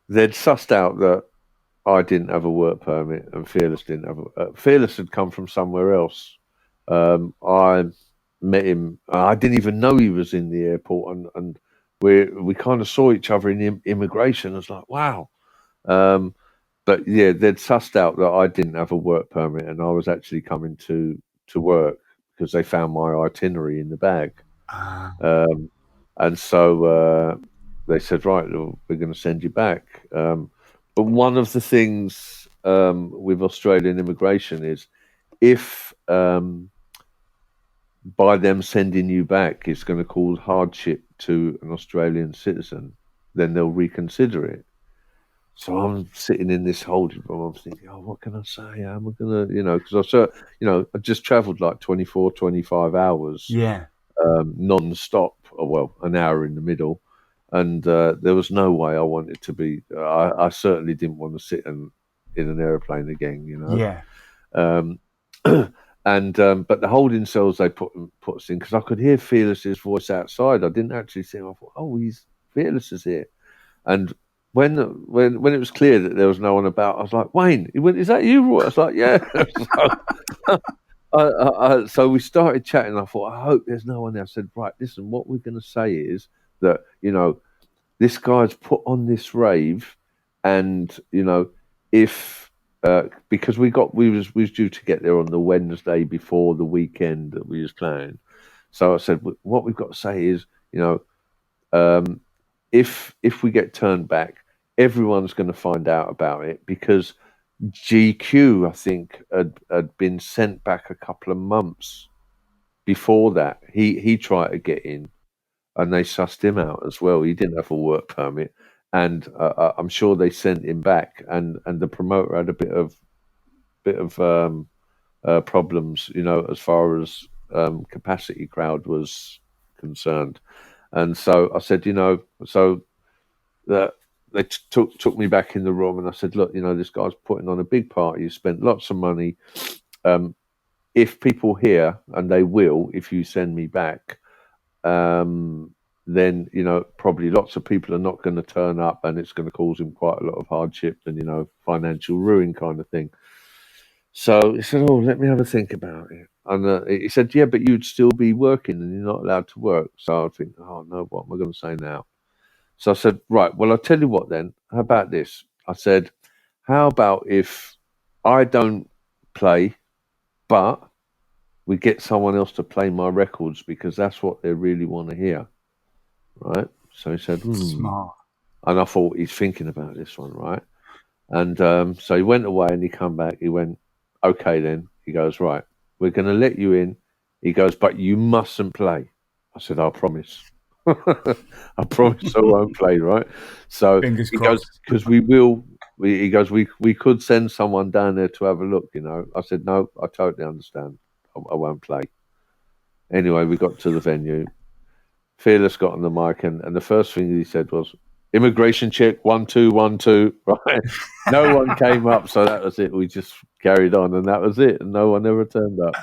they'd sussed out that I didn't have a work permit and Fearless didn't have Fearless had come from somewhere else. I met him. I didn't even know he was in the airport, and we kind of saw each other in immigration. I was like, wow. But yeah, they'd sussed out that I didn't have a work permit and I was actually coming to work because they found my itinerary in the bag. And so they said, right, we're going to send you back. But one of the things with Australian immigration is if by them sending you back it's going to cause hardship to an Australian citizen, then they'll reconsider it. So I'm sitting in this holding room. I'm thinking, oh, what can I say? How am I going to, because I just travelled like 24, 25 hours. Yeah. Non-stop, well, an hour in the middle. And there was no way I wanted to be, I certainly didn't want to sit in an aeroplane again, Yeah. But the holding cells they put us in, because I could hear Fearless's voice outside. I didn't actually see him. I thought, oh, Fearless is here. And when it was clear that there was no one about, I was like, Wayne, he went, is that you, Roy? I was like, yeah. So we started chatting. I thought, I hope there's no one there. I said, right, listen, what we're going to say is that, this guy's put on this rave, and, if because we was due to get there on the Wednesday before the weekend that we was playing. So I said, what we've got to say is, if we get turned back, everyone's going to find out about it, because GQ, I think, had been sent back a couple of months before that. He tried to get in, and they sussed him out as well. He didn't have a work permit, and I'm sure they sent him back. And the promoter had a bit of problems, as far as capacity crowd was concerned. And so I said, so that they took me back in the room, and I said, look, this guy's putting on a big party. You spent lots of money. If people hear, and they will, if you send me back, then, probably lots of people are not going to turn up, and it's going to cause him quite a lot of hardship and, financial ruin kind of thing. So he said, oh, let me have a think about it. And he said, yeah, but you'd still be working and you're not allowed to work. So I think, oh, no, what am I going to say now? So I said, right, well, I'll tell you what then. How about this? I said, how about if I don't play, but we get someone else to play my records, because that's what they really want to hear, right? So he said, Smart. And I thought, he's thinking about this one, right? And so he went away and he come back. He went, okay then. He goes, right, we're going to let you in. He goes, but you mustn't play. I said, I promise. I promise I won't play, right? So Fingers he crossed. goes, because we will. He goes, we could send someone down there to have a look, I said, no, I totally understand. I won't play. Anyway, we got to the venue. Fearless got on the mic, and the first thing he said was, immigration check, 1 2 1 2. Right? No one came up, so that was it. We just carried on, and that was it. And no one ever turned up.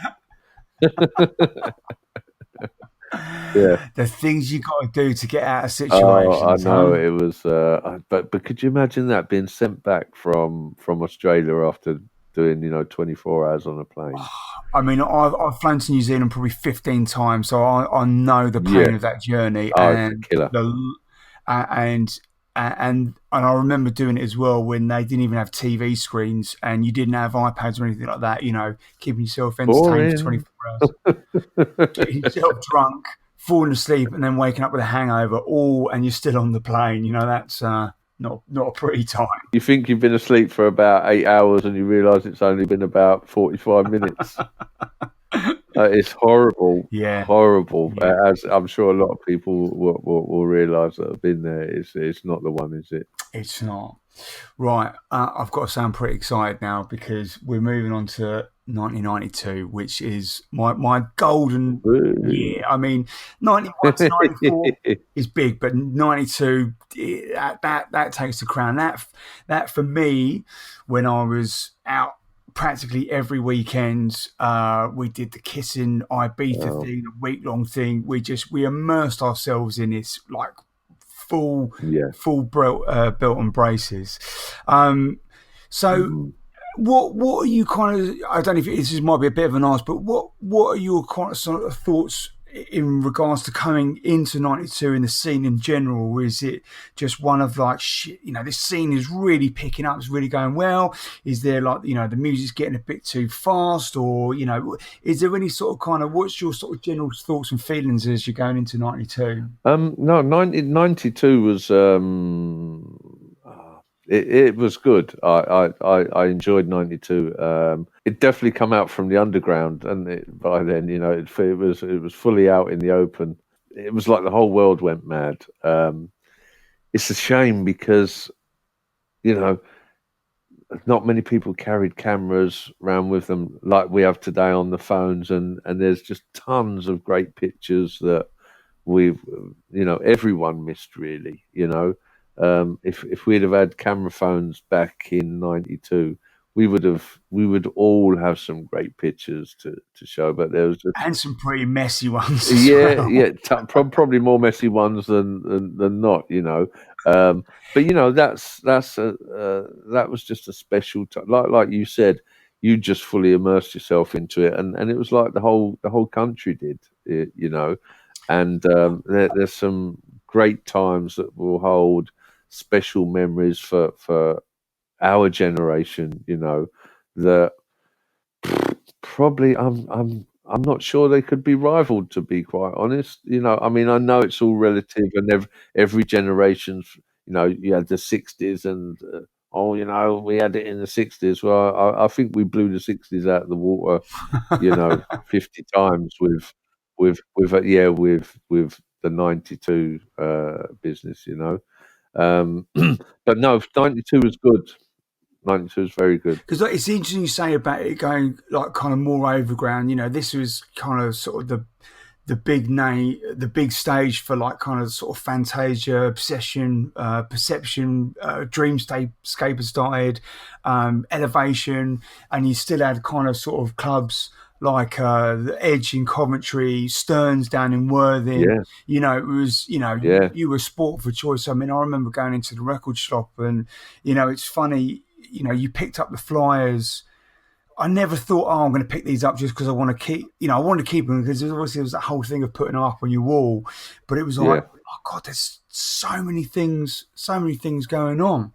Yeah, the things you got to do to get out of situations. Oh, I know it was. But could you imagine that being sent back from Australia after doing 24 hours on a plane. I mean, I've flown to New Zealand probably 15 times, so I know the pain Yeah. of that journey, Oh, it's a killer. And I remember doing it as well when they didn't even have TV screens and you didn't have iPads or anything like that. Keeping yourself entertained for 24 hours, getting yourself drunk, falling asleep, and then waking up with a hangover. And you're still on the plane. That's not a pretty time. You think you've been asleep for about 8 hours and you realise it's only been about 45 minutes. It's horrible. Yeah. Horrible. Yeah. As I'm sure a lot of people will realise that have been there. It's not the one, is it? It's not. Right. I've got to sound pretty excited now because we're moving on to 1992, which is my golden year. I mean, 91 to 94 is big, but 92, that takes the crown. That for me, when I was out practically every weekend, we did the Kissing Ibiza thing, the week-long thing. We immersed ourselves in this like full belt and braces. What are you kind of? I don't know if this might be a bit of an ask, but what are your kind of sort of thoughts in regards to coming into 92 in the scene in general? Or is it just one of like shit? This scene is really picking up, it's really going well. Is there like the music's getting a bit too fast, or is there any sort of kind of what's your sort of general thoughts and feelings as you're going into 92? No, 92 was it was good. I enjoyed 92. It definitely come out from the underground, and by then, it was fully out in the open. It was like the whole world went mad. It's a shame because, not many people carried cameras around with them like we have today on the phones, and there's just tons of great pictures that everyone missed, really. If we'd have had camera phones back in 92, we would all have some great pictures to show, but there was just and some pretty messy ones. Probably more messy ones than not, but that was just a special time. Like you said, you just fully immersed yourself into it, and it was like the whole country did, and there's some great times that will hold special memories for our generation, that probably I'm not sure they could be rivaled, to be quite honest. I mean, I know it's all relative, and every generation's, you had the 60s and we had it in the 60s. Well, I think we blew the 60s out of the water, 50 times with the 92 business, but no, 92 was good. 92 is very good. Because it's interesting you say about it going like kind of more overground. This was kind of sort of the big name, the big stage for like kind of sort of Fantasia, Obsession, Perception, Dreamscape has started, Elevation, and you still had kind of sort of clubs like the Edge in Coventry, Stearns down in Worthing. It was you were sport for choice. I mean, I remember going into the record shop, and it's funny. You picked up the flyers. I never thought, I'm going to pick these up just because I want to keep. I wanted to keep them because obviously there was that whole thing of putting them up on your wall. But it was like, oh God, there's so many things going on.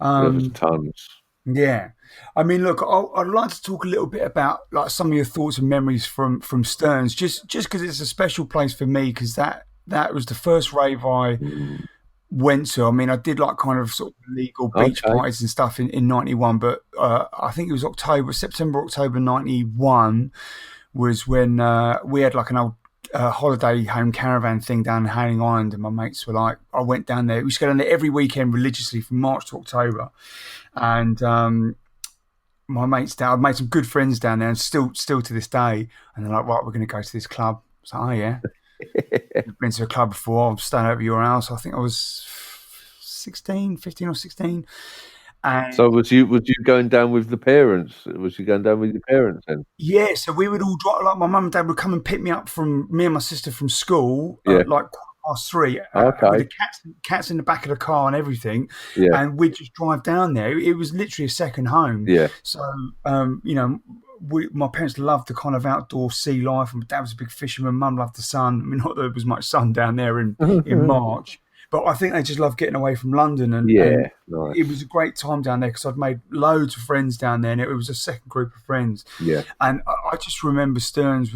There's tons. Yeah. I mean, look, I'd like to talk a little bit about like some of your thoughts and memories from Stearns, just because it's a special place for me, because that was the first rave I went to. I mean, I did like kind of sort of legal beach parties and stuff in 91, but I think it was September, October 91 was when we had like an old holiday home caravan thing down in Hailing Island, and my mates were like, I went down there. We used to go down there every weekend religiously from March to October, and my mates down, I've made some good friends down there, and still to this day. And they're like, right, we're going to go to this club. So, oh yeah, I've been to a club before. I'm staying over your house. I think I was 15 or 16. And so was you going down with the parents? Was you going down with your parents then? Yeah, so we would all drive. Like my mum and dad would come and pick me up me and my sister from school, like 3 with Okay. the cats in the back of the car and everything, Yeah. and we'd just drive down there. It was literally a second home. Yeah. So my parents loved the kind of outdoor sea life, and Dad was a big fisherman. Mum loved the sun. I mean, not that there was much sun down there in March, but I think they just loved getting away from London, and Yeah. Nice. it was a great time down there because I'd made loads of friends down there, and it was a second group of friends. Yeah. And I just remember Stearns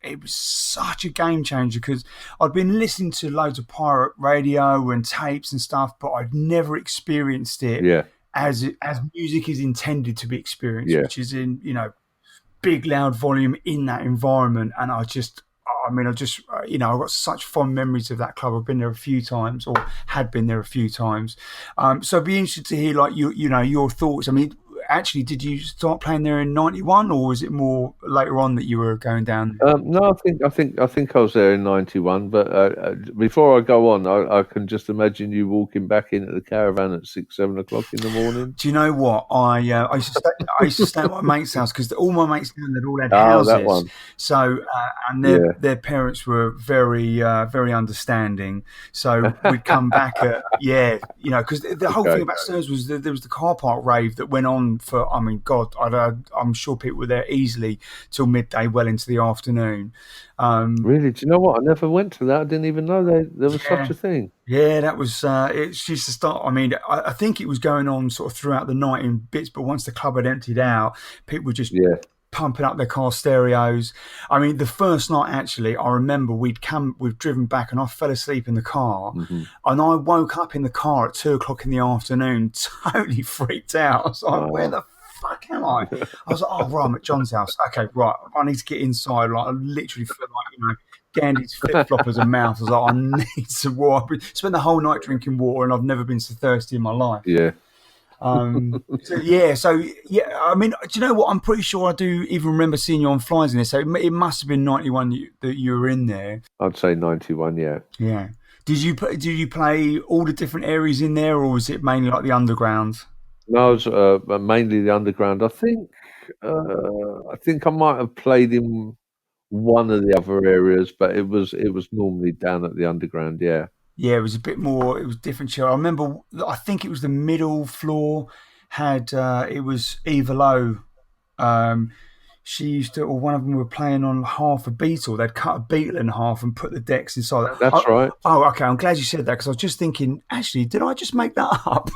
it was such a game changer because I'd been listening to loads of pirate radio and tapes and stuff, but I'd never experienced it Yeah. as music is intended to be experienced, Yeah. which is in, big loud volume in that environment. And I got such fond memories of that club. I've been there a few times, or had been there a few times. So I'd be interested to hear your thoughts. I mean, actually, did you start playing there in '91, or was it more later on that you were going down? No, I think I was there in '91. But before I go on, I can just imagine you walking back into the caravan at 6, 7 o'clock in the morning. Do you know what? I used to stay at my mate's house because all my mates down there all had Oh, houses. that one. So and their parents were very very understanding. So we'd come back at because the whole thing about Stearns was that there was the car park rave that went on for, I mean, God, I'm sure people were there easily till midday, well into the afternoon. Really? Do you know what? I never went to that. I didn't even know there was such a thing. Yeah, that was it used to start. I mean, I think it was going on sort of throughout the night in bits, but once the club had emptied out, people were just pumping up their car stereos. I mean, the first night, actually, I remember we'd driven back and I fell asleep in the car, and I woke up in the car at 2 o'clock in the afternoon, totally freaked out. I was like, where the fuck am I? I was like, oh, right, I'm at John's house. Okay, right, I need to get inside. Like, I literally feel like, Gandhi's flip-floppers and mouth. I was like, I need some water. Spent the whole night drinking water, and I've never been so thirsty in my life. Yeah. I mean, do you know what? I'm pretty sure I do even remember seeing you on flyers in there. So it must have been '91 that you were in there. I'd say '91. Yeah. Yeah. Did you play all the different areas in there, or was it mainly like the underground? No, it was mainly the underground. I think I might have played in one of the other areas, but it was normally down at the underground. Yeah. Yeah, it was a bit more. It was different show. I remember. I think it was the middle floor had. It was Eva Lowe. She used to, or one of them were playing on half a Beatle. They'd cut a Beatle in half and put the decks inside. That's right. Oh, okay. I'm glad you said that because I was just thinking. Actually, did I just make that up?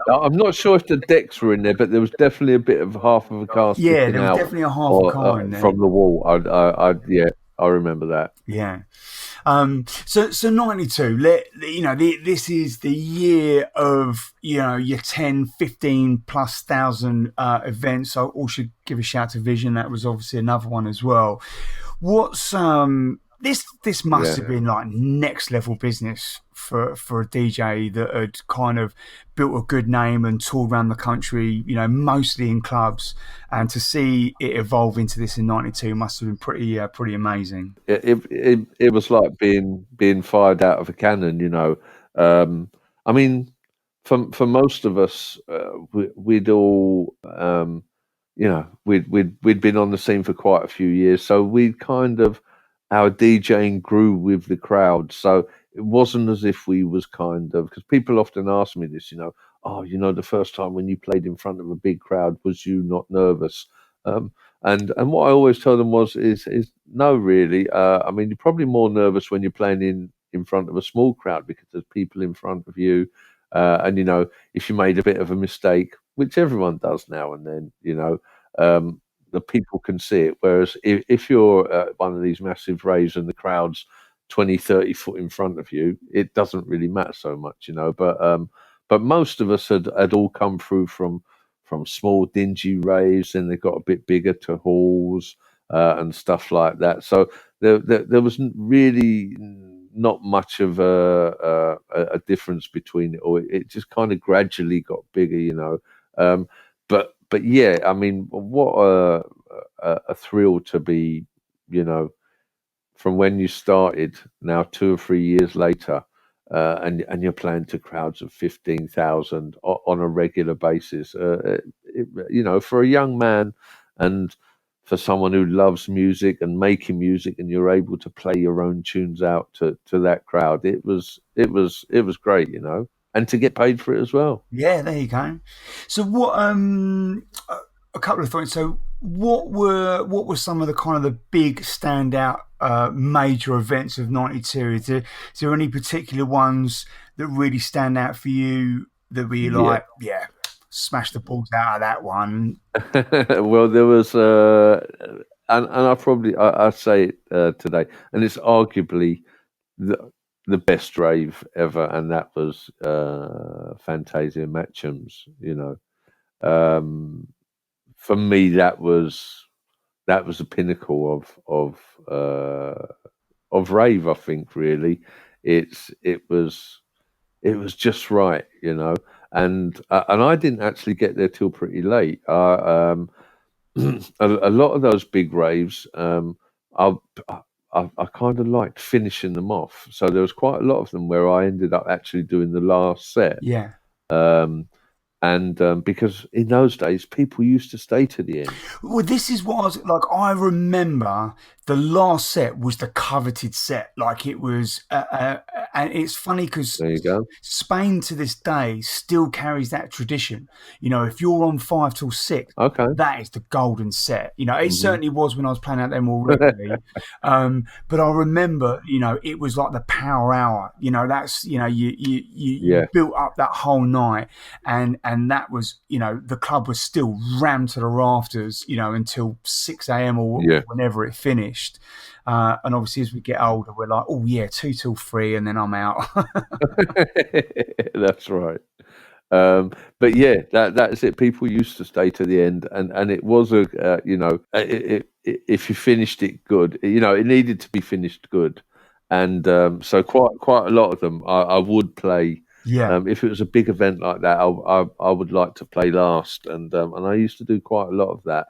I'm not sure if the decks were in there, but there was definitely a bit of half of a car sticking out. Yeah, there was definitely a half a car in there from the wall. I remember that. Yeah. So 92, this is the year of, your 10, 15 plus thousand events. So I should give a shout to Vision. That was obviously another one as well. What's this must have been like next level business for a DJ that had kind of built a good name and toured around the country, mostly in clubs, and to see it evolve into this in '92 must have been pretty amazing. It was like being fired out of a cannon, I mean, for most of us, we'd all, we'd been on the scene for quite a few years, so we'd kind of, our DJing grew with the crowd. So it wasn't as if we was kind of, because people often ask me this, the first time when you played in front of a big crowd, was you not nervous? And what I always tell them is no, really. I mean, you're probably more nervous when you're playing in front of a small crowd because there's people in front of you. And, if you made a bit of a mistake, which everyone does now and then, the people can see it. Whereas if you're at one of these massive raves and the crowd's 20, 30 foot in front of you, it doesn't really matter so much, But most of us had all come through from small, dingy raves, and they got a bit bigger to halls and stuff like that. So there was really not much of a difference between it, or it just kind of gradually got bigger, But yeah, I mean, what a thrill to be, from when you started now 2 or 3 years later, and you're playing to crowds of 15,000 on a regular basis. For a young man, and for someone who loves music and making music, and you're able to play your own tunes out to that crowd. It was great, you know, and to get paid for it as well. Yeah, there you go. So what? A couple of things. So what were some of the kind of the big standout major events of '92? Is there any particular ones that really stand out for you that were like, yeah, smash the balls out of that one? Well, there was, and I say it today, and it's arguably the best rave ever, and that was Fantasia Matchams. You know, for me, that was the pinnacle of rave. I think really, it was just right, you know. And I didn't actually get there till pretty late. A lot of those big raves, I kind of liked finishing them off. So there was quite a lot of them where I ended up actually doing the last set. Yeah. And because in those days people used to stay to the end. Well, this is what I was like. I remember the last set was the coveted set. Like it was, and it's funny because There you go. Spain to this day still carries that tradition. You know, if you're on 5 till 6, Okay. that is the golden set. You know, it certainly was when I was playing out there more regularly. But I remember, you know, it was like the power hour. You know, that's, you know, you built up that whole night, and that was, you know, the club was still rammed to the rafters, you know, until 6 a.m. or whenever it finished. And obviously, as we get older, we're like, oh yeah, 2 till 3, and then I'm out. That's right. But yeah, that's it. People used to stay to the end, and it was a you know, if you finished it good, you know, it needed to be finished good, and so quite a lot of them I would play. Yeah. If it was a big event like that, I would like to play last, and I used to do quite a lot of that.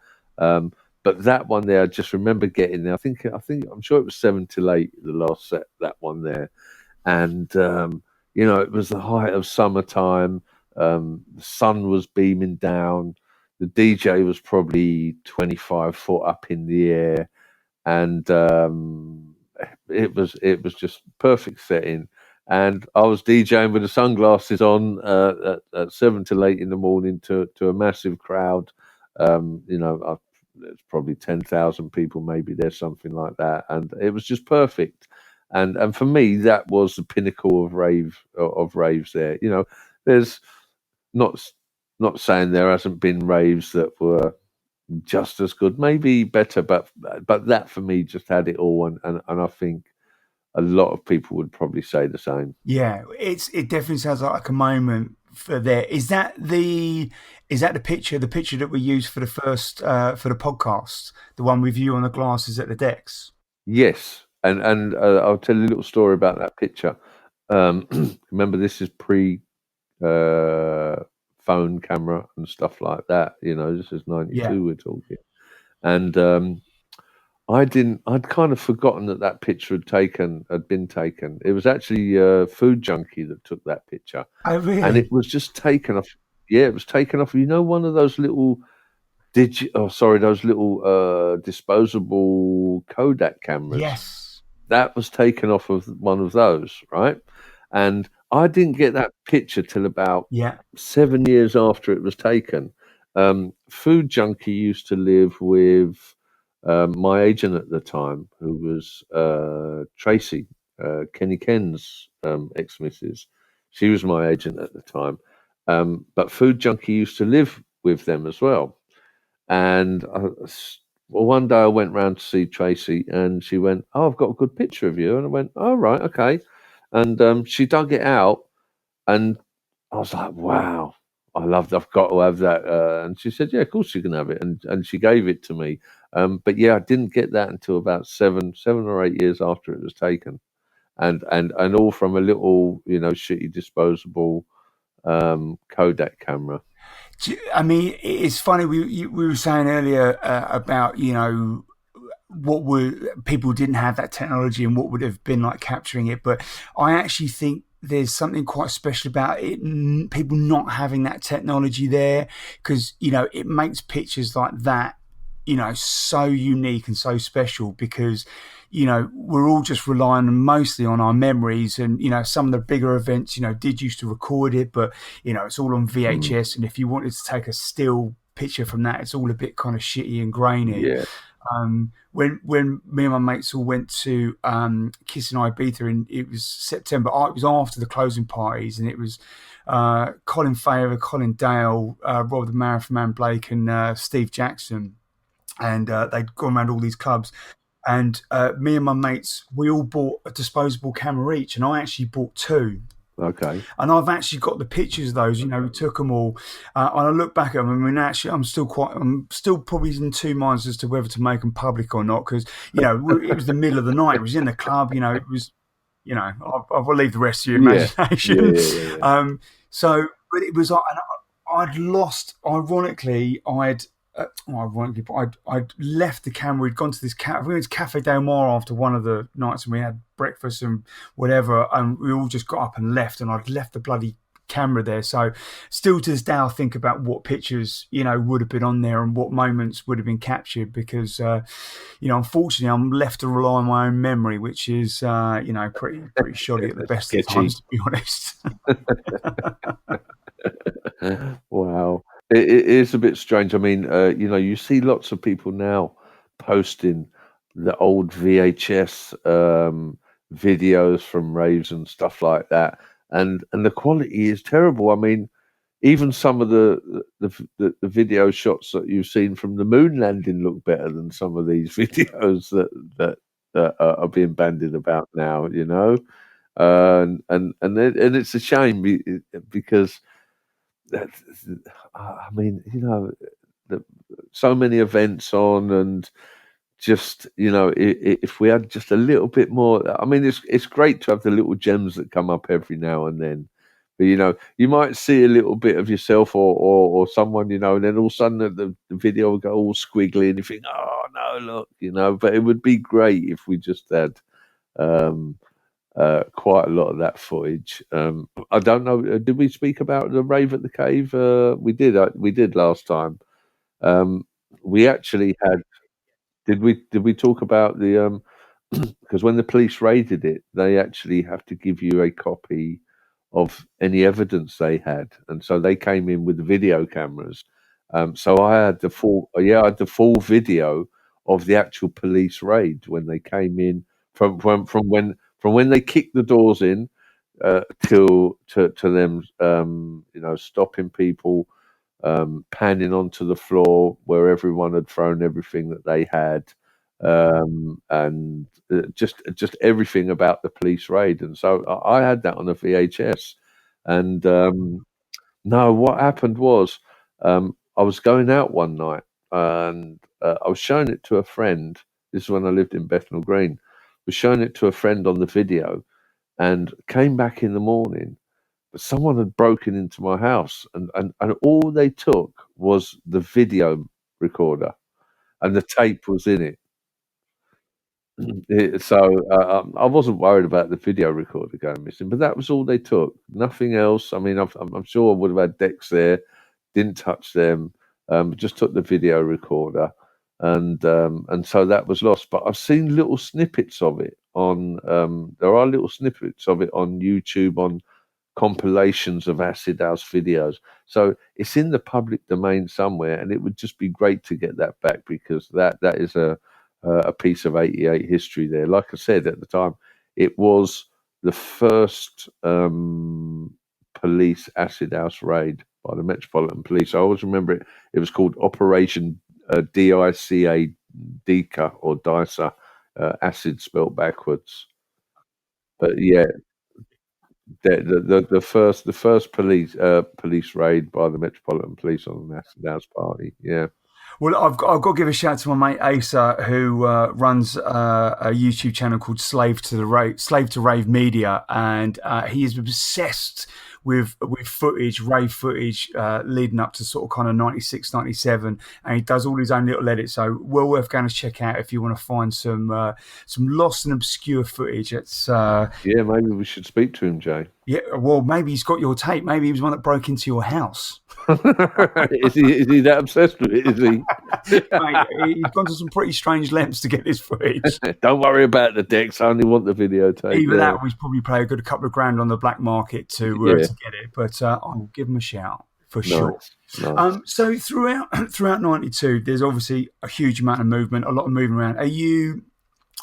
But that one there, I just remember getting there. I think I'm sure it was 7 till 8, the last set, that one there, and you know, it was the height of summertime. The sun was beaming down. The DJ was probably 25 foot up in the air, and it was just perfect setting. And I was DJing with the sunglasses on at 7 till 8 in the morning to a massive crowd. You know, there's probably 10,000 people, maybe there's something like that, and it was just perfect. And for me, that was the pinnacle of raves. There, you know, there's not saying there hasn't been raves that were just as good, maybe better, but that for me just had it all, and I think a lot of people would probably say the same. Yeah, it definitely sounds like a moment for there. Is that the picture that we used for the first for the podcast, the one with you on the glasses at the decks? Yes, and I'll tell you a little story about that picture. Remember, this is pre phone camera and stuff like that. You know, this is 92 we're talking, and I'd kind of forgotten that picture had been taken. It was actually Food Junkie that took that picture. Oh, really? And it was just taken off. Yeah, it was taken off. You know, one of those little disposable Kodak cameras. Yes. That was taken off of one of those, right? And I didn't get that picture till about 7 years after it was taken. Food Junkie used to live with my agent at the time, who was Tracy, Kenny Ken's ex-missus. She was my agent at the time. But Food Junkie used to live with them as well. And one day I went round to see Tracy, and she went, "Oh, I've got a good picture of you." And I went, "Oh, right, okay." And she dug it out, and I was like, "Wow, I've got to have that." And she said, "Yeah, of course you can have it." And she gave it to me. But yeah, I didn't get that until about 7 or 8 years after it was taken, and all from a little, you know, shitty disposable Kodak camera. I mean, it's funny. We were saying earlier about, you know, people didn't have that technology and what would have been like capturing it, but I actually think there's something quite special about it, people not having that technology there, because, you know, it makes pictures like that, so unique and so special because, we're all just relying mostly on our memories. And, some of the bigger events, did used to record it, but, it's all on VHS. And if you wanted to take a still picture from that, it's all a bit kind of shitty and grainy. Yeah. When me and my mates all went to Kiss in Ibiza, and it was September, it was after the closing parties, and it was Colin Faver, Colin Dale, Rob the Marathon Man Blake, and Steve Jackson, and they'd gone around all these clubs, and me and my mates, we all bought a disposable camera each, and I actually bought two. Okay. And I've actually got the pictures of those. We took them all, and I look back at them. I mean, actually, I'm still probably in two minds as to whether to make them public or not, because it was the middle of the night. It was in the club. It was, I'll leave the rest to your imagination. Yeah. So, but it was, I'd lost. Ironically, I'd left the camera. We'd gone to this we went to Cafe Del Mar after one of the nights, and we had breakfast and whatever, and we all just got up and left, and I'd left the bloody camera there. So still to this day, I think about what pictures would have been on there and what moments would have been captured, because unfortunately I'm left to rely on my own memory, which is pretty shoddy at the best of times, to be honest. Wow. It is a bit strange. I mean, you see lots of people now posting the old VHS videos from raves and stuff like that, and the quality is terrible. I mean, even some of the video shots that you've seen from the moon landing look better than some of these videos that are being bandied about now. And it's a shame because. I mean, so many events on, and just if we had just a little bit more. I mean, it's great to have the little gems that come up every now and then, but you might see a little bit of yourself or someone, and then all of a sudden the video will go all squiggly, and you think, oh no, look, But it would be great if we just had. Quite a lot of that footage. I don't know. Did we speak about the rave at the cave? We did. We did last time. We actually had. Did we talk about the? Because when the police raided it, they actually have to give you a copy of any evidence they had, and so they came in with the video cameras. So I had the full. I had the full video of the actual police raid when they came in from when they kicked the doors in to them, stopping people, panning onto the floor where everyone had thrown everything that they had, and just everything about the police raid. And so I had that on a VHS. And no, what happened was I was going out one night, and I was showing it to a friend. This is when I lived in Bethnal Green. Was showing it to a friend on the video, and came back in the morning, but someone had broken into my house, and all they took was the video recorder, and the tape was in it. So I wasn't worried about the video recorder going missing, but that was all they took. Nothing else. I mean, I'm sure I would have had decks there. Didn't touch them. Just took the video recorder. And so that was lost. But I've seen little snippets of it on. There are little snippets of it on YouTube, on compilations of acid house videos. So it's in the public domain somewhere, and it would just be great to get that back, because that is a piece of '88 history there. Like I said at the time, it was the first police acid house raid by the Metropolitan Police. I always remember it. It was called Operation DICA, DICA or DICA, acid spelt backwards. But yeah, the first police raid by the Metropolitan Police on an acid house party. Yeah. Well, I've got to give a shout out to my mate Asa, who runs a YouTube channel called Slave to Rave Media, and he is obsessed with footage, rave footage, leading up to sort of kind of 96, 97, and he does all his own little edits. So well worth going to check out if you want to find some lost and obscure footage. It's yeah, maybe we should speak to him, Jay. Yeah, well, maybe he's got your tape. Maybe he was one that broke into your house. Is he that obsessed with it? Is he? Mate, he's gone to some pretty strange lengths to get this footage. Don't worry about the decks. I only want the videotape. Either Yeah. that, or he's probably paid a good couple of grand on the black market to Yeah. get it. But I'll give him a shout for sure. Nice. So throughout '92, there's obviously a huge amount of movement, a lot of moving around.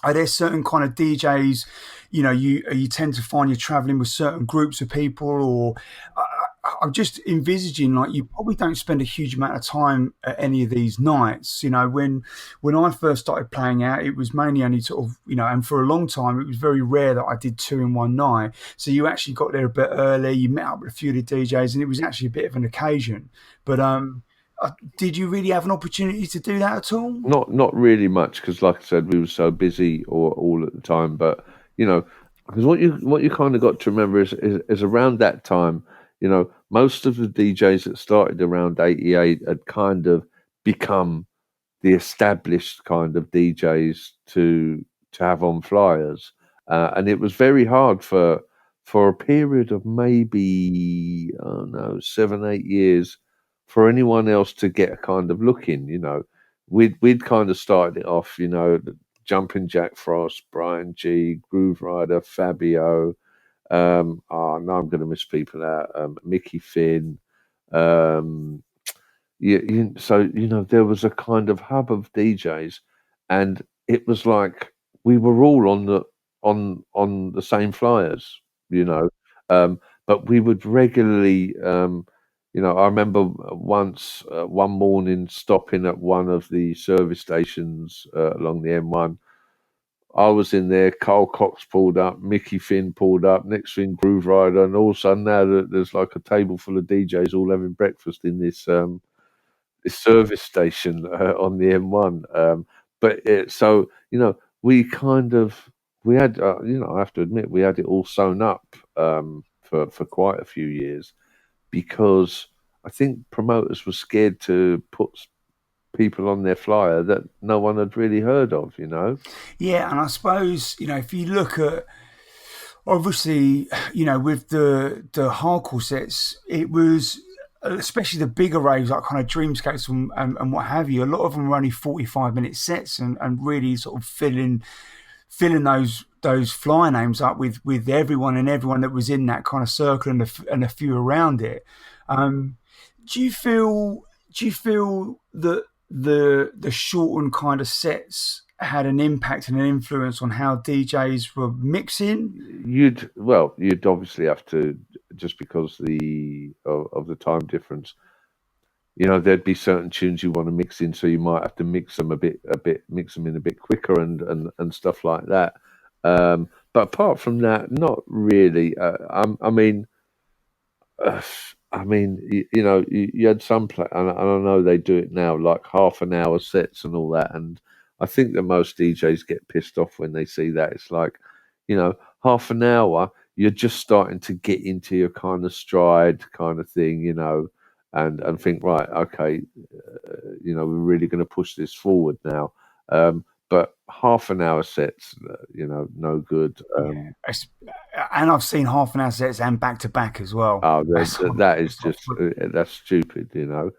Are there certain kind of DJs, you tend to find you're traveling with certain groups of people, or I'm just envisaging like you probably don't spend a huge amount of time at any of these nights. When I first started playing out, it was mainly only sort of, and for a long time, it was very rare that I did 2 in one night. So you actually got there a bit early, you met up with a few of the DJs, and it was actually a bit of an occasion. But did you really have an opportunity to do that at all? Not really much, because like I said, we were so busy all at the time. But because what you kind of got to remember is around that time, most of the DJs that started around '88 had kind of become the established kind of DJs to have on flyers, and it was very hard for a period of maybe 7-8 years for anyone else to get a kind of look in. We'd kind of started it off, Jumping Jack Frost, Brian G, Groove Rider, Fabio. No, I'm going to miss people out. Mickey Finn. So there was a kind of hub of DJs, and it was like we were all on the same flyers, but we would regularly, I remember once one morning stopping at one of the service stations along the M1. I was in there, Carl Cox pulled up, Mickey Finn pulled up, next thing Groove Rider, and all of a sudden now there's like a table full of DJs all having breakfast in this service station on the M1. We had, I have to admit, we had it all sewn up for quite a few years, because I think promoters were scared to put people on their flyer that no one had really heard of. Yeah, and I suppose if you look at, obviously, with the hardcore sets, it was, especially the bigger raves like kind of Dreamscapes and what have you, a lot of them were only 45-minute sets, and really sort of filling those flyer names up with everyone that was in that kind of circle, and a few around it. Do you feel that the shortened kind of sets had an impact and an influence on how DJs were mixing? You'd obviously have to, just because of the time difference. There'd be certain tunes you want to mix in, so you might have to mix them mix them in a bit quicker and stuff like that. But apart from that, not really. You had some play, and I know they do it now, like half an hour sets and all that. And I think that most DJs get pissed off when they see that. It's like, half an hour, you're just starting to get into your kind of stride kind of thing, and think, right, okay, we're really going to push this forward now. But half an hour sets, no good. Yeah. And I've seen half an hour sets and back to back as well. Oh, that is just that's stupid. You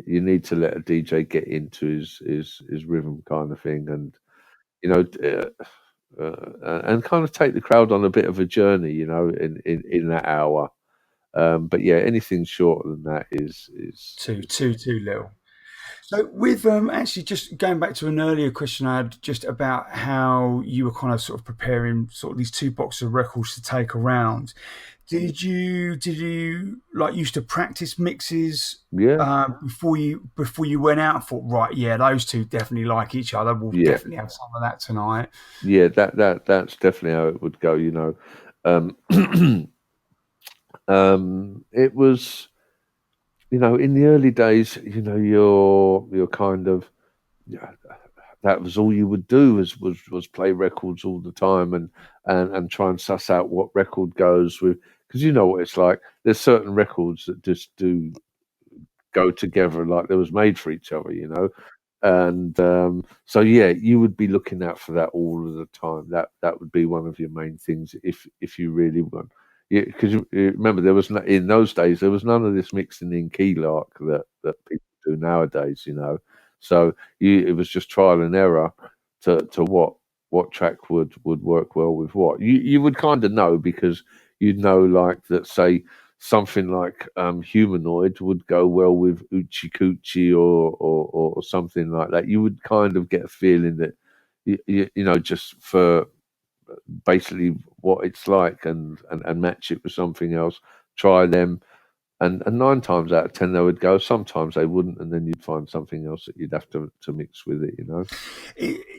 need to let a DJ get into his rhythm kind of thing, and and kind of take the crowd on a bit of a journey, in that hour. But yeah, anything shorter than that is too little. So with actually just going back to an earlier question I had just about how you were kind of sort of preparing sort of these 2 boxes of records to take around. Did you like used to practice mixes before you went out and thought, right, yeah, those two definitely like each other, we'll definitely have some of that tonight? Yeah, that's definitely how it would go. It was, in the early days, you're kind of, that was all you would do was play records all the time, and try and suss out what record goes with, because you know what it's like. There's certain records that just do go together like they was made for each other, and so yeah, you would be looking out for that all of the time. That would be one of your main things if you really want. Yeah, because you remember, in those days there was none of this mixing in key lark that people do nowadays, you know. So it was just trial and error to what track would work well with what. You would kind of know, because you'd know, like, that, say, something like Humanoid would go well with Uchi Coochie or something like that. You would kind of get a feeling that you know, just for basically what it's like, and match it with something else, try them, and 9 times out of 10 they would go. Sometimes they wouldn't, and then you'd find something else that you'd have to mix with it, you know.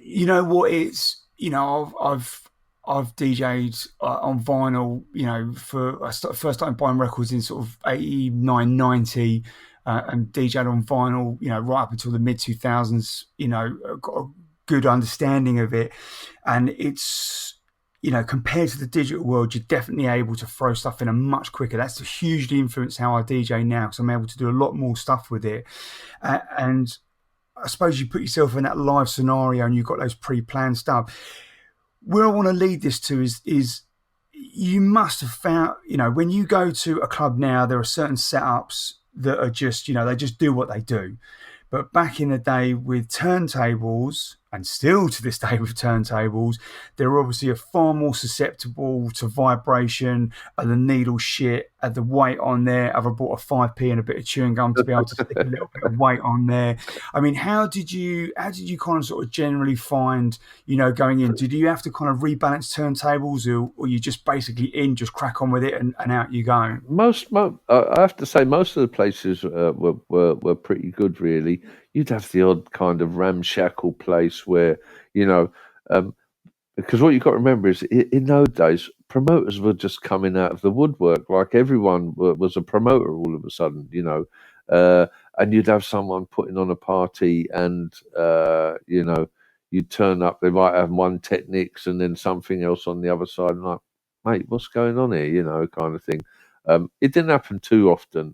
You know what? It's, you know, I've DJed on vinyl, you know, first started buying records in sort of 89, 90, and DJed on vinyl, you know, right up until the mid 2000s. You know, got a good understanding of it, and it's, you know, compared to the digital world, you're definitely able to throw stuff in a much quicker. That's hugely influenced how I DJ now, because I'm able to do a lot more stuff with it, and I suppose you put yourself in that live scenario and you've got those pre-planned stuff. Where I want to lead this to is you must have found, you know, when you go to a club now, there are certain setups that are just, you know, they just do what they do. But back in the day with turntables, and still to this day with turntables, they're obviously far more susceptible to vibration, and the needle shit, and the weight on there. Have I bought a 5p and a bit of chewing gum to be able to stick a little bit of weight on there? I mean, how did you kind of sort of generally find, you know, going in? Did you have to kind of rebalance turntables, or you just basically just crack on with it and out you go? I have to say, most of the places were pretty good, really. You'd have the odd kind of ramshackle place where, you know, because what you've got to remember is, in those days, promoters were just coming out of the woodwork. Like, everyone was a promoter all of a sudden, you know, and you'd have someone putting on a party, and you know, you'd turn up. They might have one Technics and then something else on the other side, and like, mate, what's going on here? You know, kind of thing. It didn't happen too often.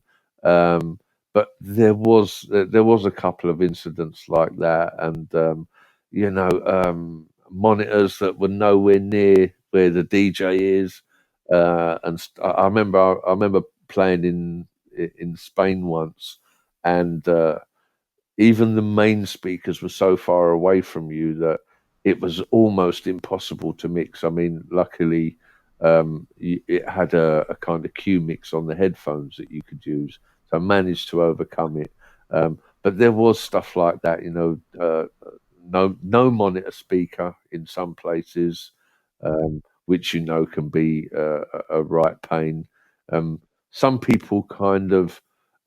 But there was a couple of incidents like that, and you know, monitors that were nowhere near where the DJ is, I remember playing in Spain once, and even the main speakers were so far away from you that it was almost impossible to mix. I mean, luckily, it had a kind of Q mix on the headphones that you could use. So I managed to overcome it. But there was stuff like that, you know, no monitor speaker in some places, which, you know, can be a right pain. Some people kind of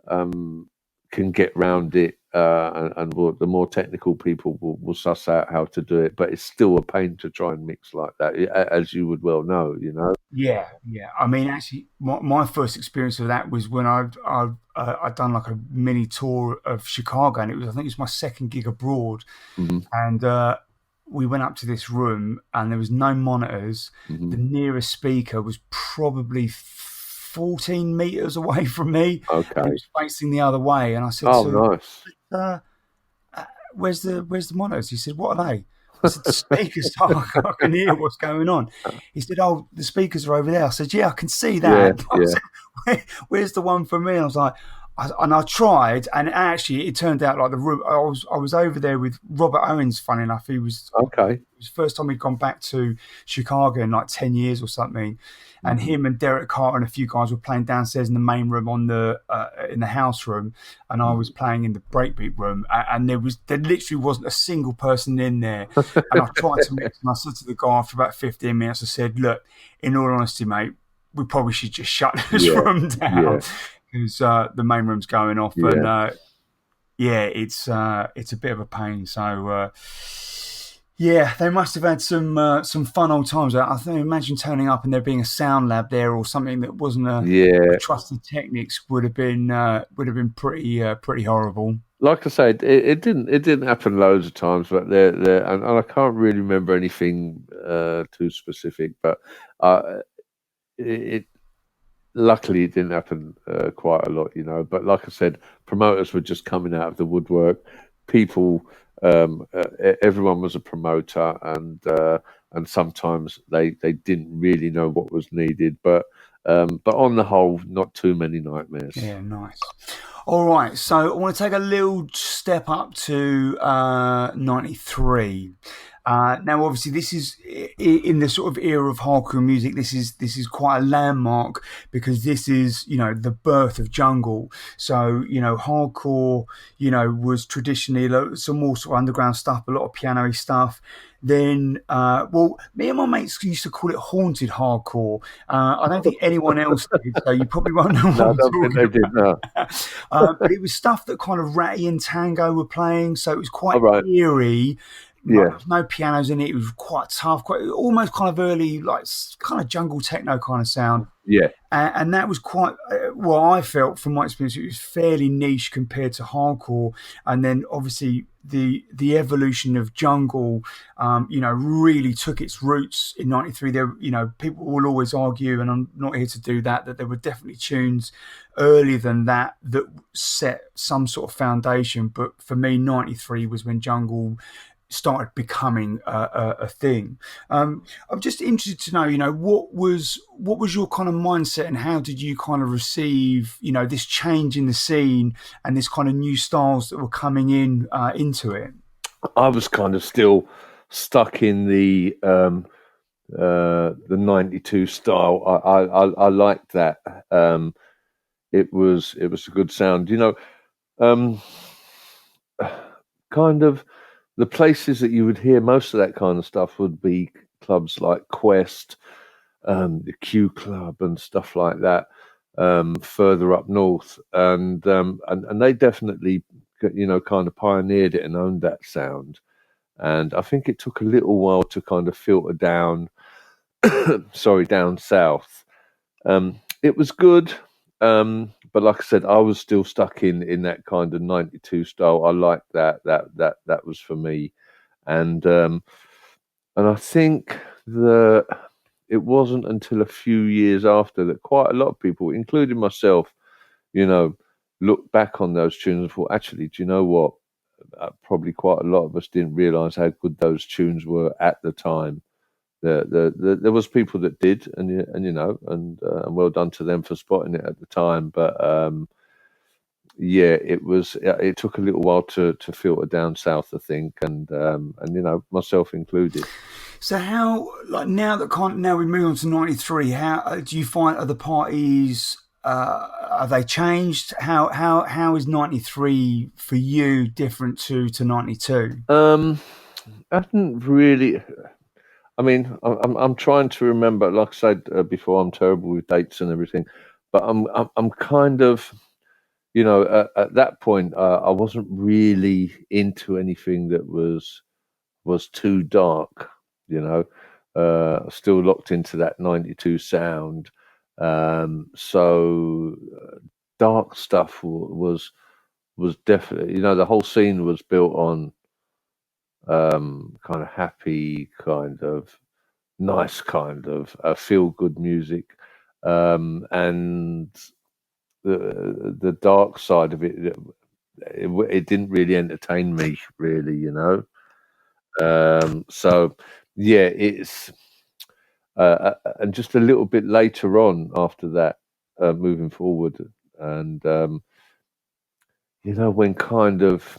can get round it, and the more technical people will suss out how to do it, but it's still a pain to try and mix like that, as you would well know, you know. Yeah. I mean, actually, my first experience of that was when I'd done like a mini tour of Chicago, and I think it was my second gig abroad, Mm-hmm. and we went up to this room, and there was no monitors. Mm-hmm. The nearest speaker was probably 14 meters away from me, Okay. and it was facing the other way. And I said, Oh, "So, nice. where's the monitors?" He said, "What are they?" I said, "The speakers." I can hear what's going on. He said, "Oh, the speakers are over there." I said, "Yeah, I can see that." Yeah, I said, "Where's the one for me?" I was like, and I tried, and actually, it turned out like the room. I was over there with Robert Owens. Funny enough, he was. Okay. It was the first time he'd gone back to Chicago in like 10 years or something, and him and Derek Carter and a few guys were playing downstairs in the main room in the house room, and I was playing in the breakbeat room, and there literally wasn't a single person in there. And I tried to mix, and I said to the guy after about 15 minutes, I said, "Look, in all honesty, mate, we probably should just shut this room down, because the main room's going off." And it's a bit of a pain. So yeah, they must have had some fun old times. I think, imagine turning up and there being a sound lab there or something that wasn't a trusted Technics would have been pretty horrible. Like I said, it didn't happen loads of times, but there and I can't really remember anything too specific, but luckily it didn't happen quite a lot, you know. But like I said, promoters were just coming out of the woodwork. People, everyone was a promoter, and sometimes they didn't really know what was needed. But on the whole, not too many nightmares. Yeah, nice. All right, so I want to take a little step up to 93. Now, obviously, this is in the sort of era of hardcore music. This is quite a landmark because this is the birth of jungle. So hardcore was traditionally some more sort of underground stuff, a lot of piano-y stuff. Then, well, me and my mates used to call it haunted hardcore. I don't think anyone else did, so you probably won't know what No, I I'm don't think talking they did. No. about. But it was stuff that kind of Ratty and Tango were playing, so it was All quite right. eerie. Like, Yeah. there was no pianos in it. It was quite tough, quite almost kind of early, like kind of jungle techno kind of sound. Yeah. And that was quite well, I felt from my experience it was fairly niche compared to hardcore. And then obviously the evolution of jungle really took its roots in 93. There, people will always argue, and I'm not here to do that, that there were definitely tunes earlier than that that set some sort of foundation. But for me, 93 was when jungle started becoming a thing. I'm just interested to know, what was your kind of mindset, and how did you kind of receive, this change in the scene and this kind of new styles that were coming into it? I was kind of still stuck in the 92 style. I liked that. It was a good sound. Um, kind of the places that you would hear most of that kind of stuff would be clubs like Quest, the Q Club, and stuff like that. Further up north, and they definitely, kind of pioneered it and owned that sound. And I think it took a little while to kind of filter down, sorry, down south. It was good, but like I said, I was still stuck in that kind of 92 style. I liked that. That was for me, and I think that it wasn't until a few years after that quite a lot of people, including myself, you know, looked back on those tunes and thought, actually, do you know what? Probably quite a lot of us didn't realise how good those tunes were at the time. There was people that did, and well done to them for spotting it at the time. But yeah, it took a little while to filter down south, I think, and myself included. So how, like, now we move on to 93, how do you find other parties, have they changed? How is 93 for you different to 92? I didn't really. I mean, I'm trying to remember. Like I said before, I'm terrible with dates and everything, but I'm kind of, at that point, I wasn't really into anything that was too dark. Still locked into that 92 sound. So dark stuff was definitely, the whole scene was built on kind of happy, kind of nice, kind of feel good music, and the dark side of it didn't really entertain me, really. So yeah, it's and just a little bit later on after that, moving forward, and when kind of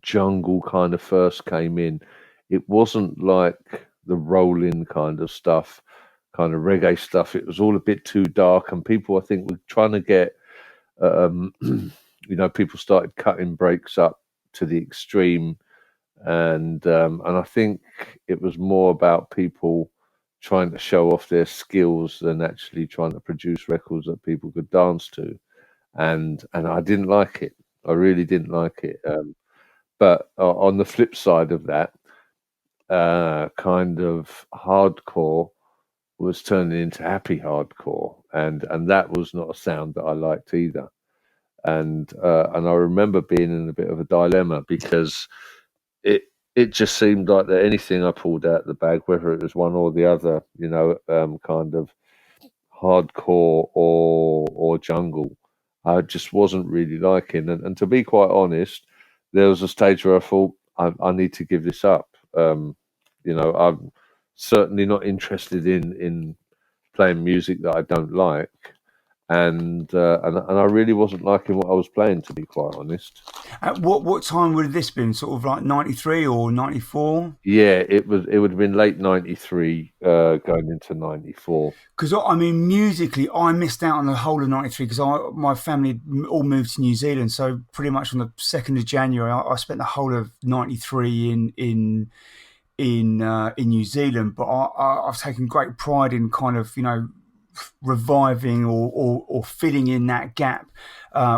jungle kind of first came in, it wasn't like the rolling kind of stuff, kind of reggae stuff. It was all a bit too dark, and people, I think, were trying to get, people started cutting breaks up to the extreme, and I think it was more about people trying to show off their skills than actually trying to produce records that people could dance to, and I didn't like it. I really didn't like it. But on the flip side of that, kind of hardcore was turning into happy hardcore, and that was not a sound that I liked either. And I remember being in a bit of a dilemma because it just seemed like that anything I pulled out of the bag, whether it was one or the other, kind of hardcore or jungle, I just wasn't really liking. And to be quite honest, there was a stage where I thought I need to give this up. I'm certainly not interested in playing music that I don't like, and I really wasn't liking what I was playing, to be quite honest. At what time would have this been? Sort of like 93 or 94? Yeah, it would have been late '93, going into '94. Because I mean, musically, I missed out on the whole of '93 because my family all moved to New Zealand. So pretty much on the 2nd of January, I spent the whole of '93 in New Zealand. But I've taken great pride in kind of reviving or filling in that gap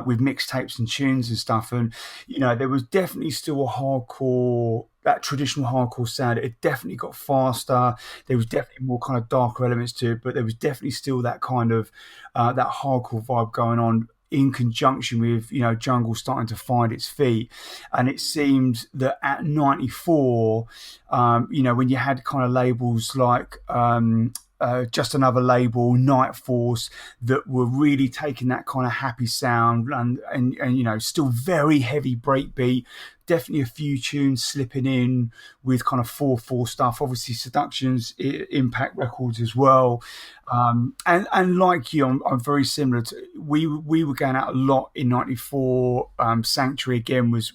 with mixtapes and tunes and stuff. And there was definitely still a hardcore, that traditional hardcore sound. It definitely got faster. There was definitely more kind of darker elements to it, but there was definitely still that kind of that hardcore vibe going on, in conjunction with jungle starting to find its feet. And it seemed that at '94, when you had kind of labels like Just Another Label, Night Force, that were really taking that kind of happy sound and still very heavy breakbeat. Definitely a few tunes slipping in with kind of 4/4 stuff. Obviously, Seduction's Impact Records as well. And like you, I'm very similar to. We were going out a lot in '94. Sanctuary again was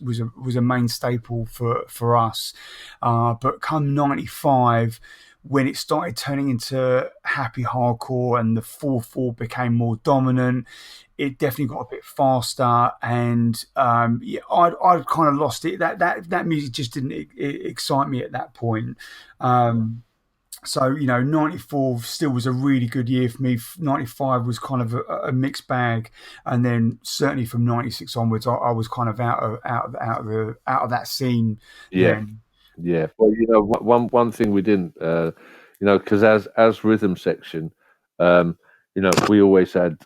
a main staple for us. But come '95, when it started turning into happy hardcore and the 4/4 became more dominant, it definitely got a bit faster, and I'd kind of lost it. That music just didn't excite me at that point. So '94 still was a really good year for me. '95 was kind of a mixed bag, and then certainly from '96 onwards, I was kind of out of that scene. Yeah. Then. Yeah, well, one thing we didn't, because as rhythm section, we always had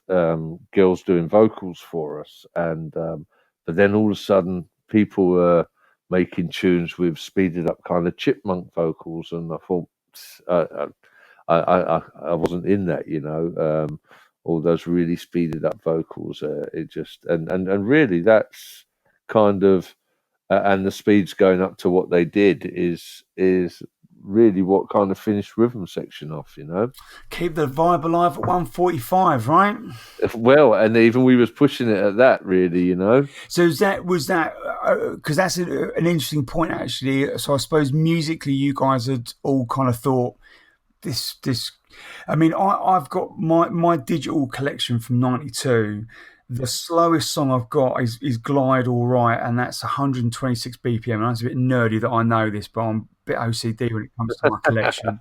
girls doing vocals for us, and but then all of a sudden people were making tunes with speeded up kind of chipmunk vocals, and I thought I wasn't in that, all those really speeded up vocals. It just and really that's kind of. And the speeds going up to what they did is really what kind of finished rhythm section off, Keep the vibe alive at 145, right? Well, and even we was pushing it at that, really, So was that because that's an interesting point actually. So I suppose musically, you guys had all kind of thought this. I mean, I've got my digital collection from '92. The slowest song I've got is Glide All Right, and that's 126 BPM. And it's a bit nerdy that I know this, but I'm a bit OCD when it comes to my collection.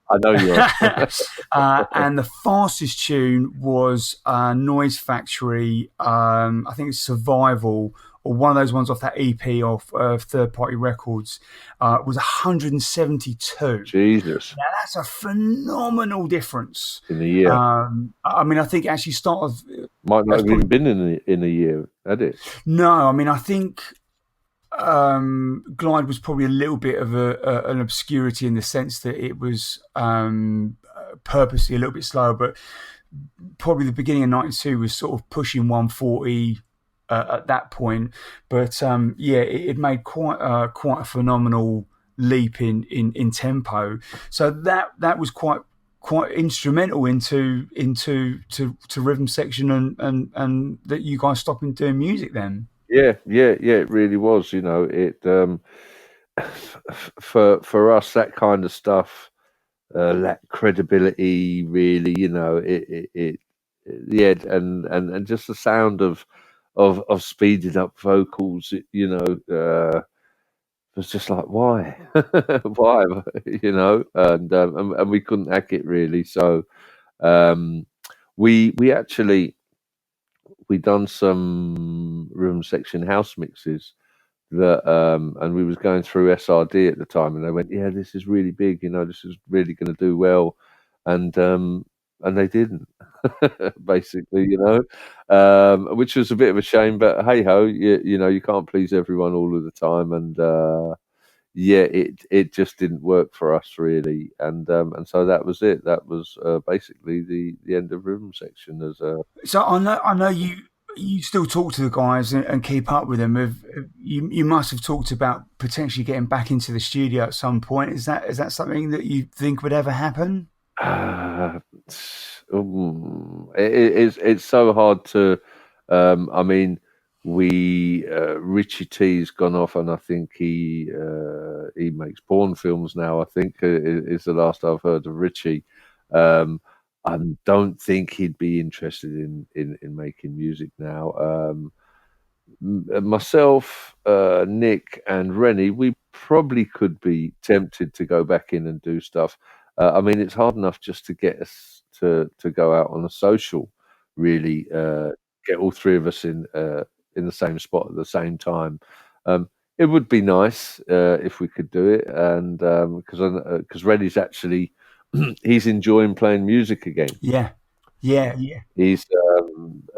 I know you are. And the fastest tune was Noise Factory. I think it's Survival, or one of those ones off that EP of Third Party Records. Was 172. Jesus. Now that's a phenomenal difference in a year. I mean, I think it actually started. Might not have even been in a year, had it? No, I mean, I think Glide was probably a little bit of an obscurity in the sense that it was purposely a little bit slower, but probably the beginning of '92 was sort of pushing 140 at that point. But it made quite a phenomenal leap in tempo. So that was quite instrumental into rhythm section and that you guys stopping doing music then. Yeah, it really was. It for us, that kind of stuff, that credibility, really. And just the sound of speeded up vocals. Was just like, why, why, and we couldn't hack it really. So we done some rhythm section house mixes that and we was going through SRD at the time, and they went, yeah, this is really big, this is really going to do well, and they didn't. Basically, which was a bit of a shame, but hey ho, you can't please everyone all of the time, and it just didn't work for us really, and so that was it. That was basically the end of rhythm section. So I know you still talk to the guys and keep up with them. You must have talked about potentially getting back into the studio at some point. Is that something that you think would ever happen? It's so hard to. I mean, we Richie T's gone off, and I think he makes porn films now. I think is the last I've heard of Richie. I don't think he'd be interested in making music now. Myself, Nick, and Rennie, we probably could be tempted to go back in and do stuff. I mean, it's hard enough just to get us to go out on a social, really, get all three of us in the same spot at the same time. It would be nice if we could do it, and because Rennie's actually he's enjoying playing music again. Yeah, yeah, yeah. He's, and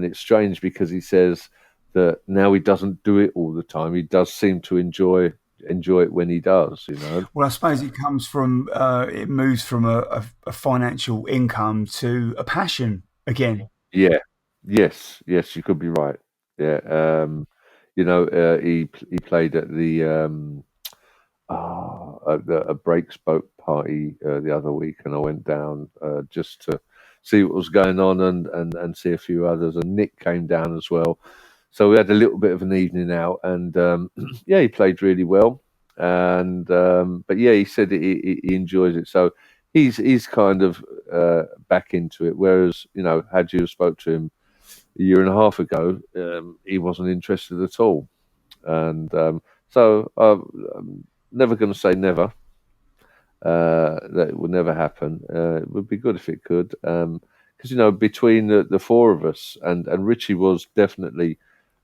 it's strange because he says that now he doesn't do it all the time. He does seem to enjoy it when he does. Well, I suppose it comes from it moves from a financial income to a passion again. Yeah, yes, you could be right. Yeah, he played at a breaks boat party the other week, and I went down just to see what was going on and see a few others. And Nick came down as well, so we had a little bit of an evening out, and yeah, he played really well. And but yeah, he said he enjoys it, so he's kind of back into it. Whereas had you spoke to him a year and a half ago, he wasn't interested at all. And so I'm never going to say never. That it would never happen. It would be good if it could, because between the four of us, and Richie was definitely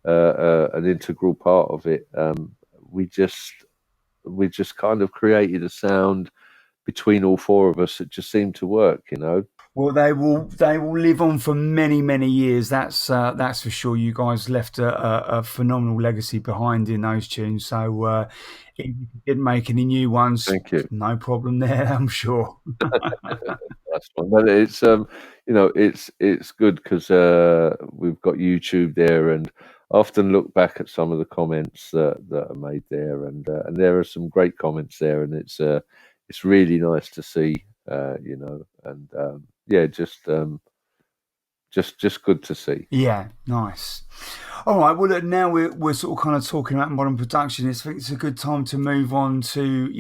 an integral part of it. We just kind of created a sound between all four of us. It just seemed to work. Well, they will live on for many many years. That's for sure. You guys left a phenomenal legacy behind in those tunes. So if you didn't make any new ones, Thank you. no problem there. I'm sure. That's fine. But it's good because we've got YouTube there, and I often look back at some of the comments that are made there, and there are some great comments there, and it's really nice to see, and yeah, just good to see. Yeah, nice. All right. Well, look, now we're sort of kind of talking about modern production. I think it's a good time to move on to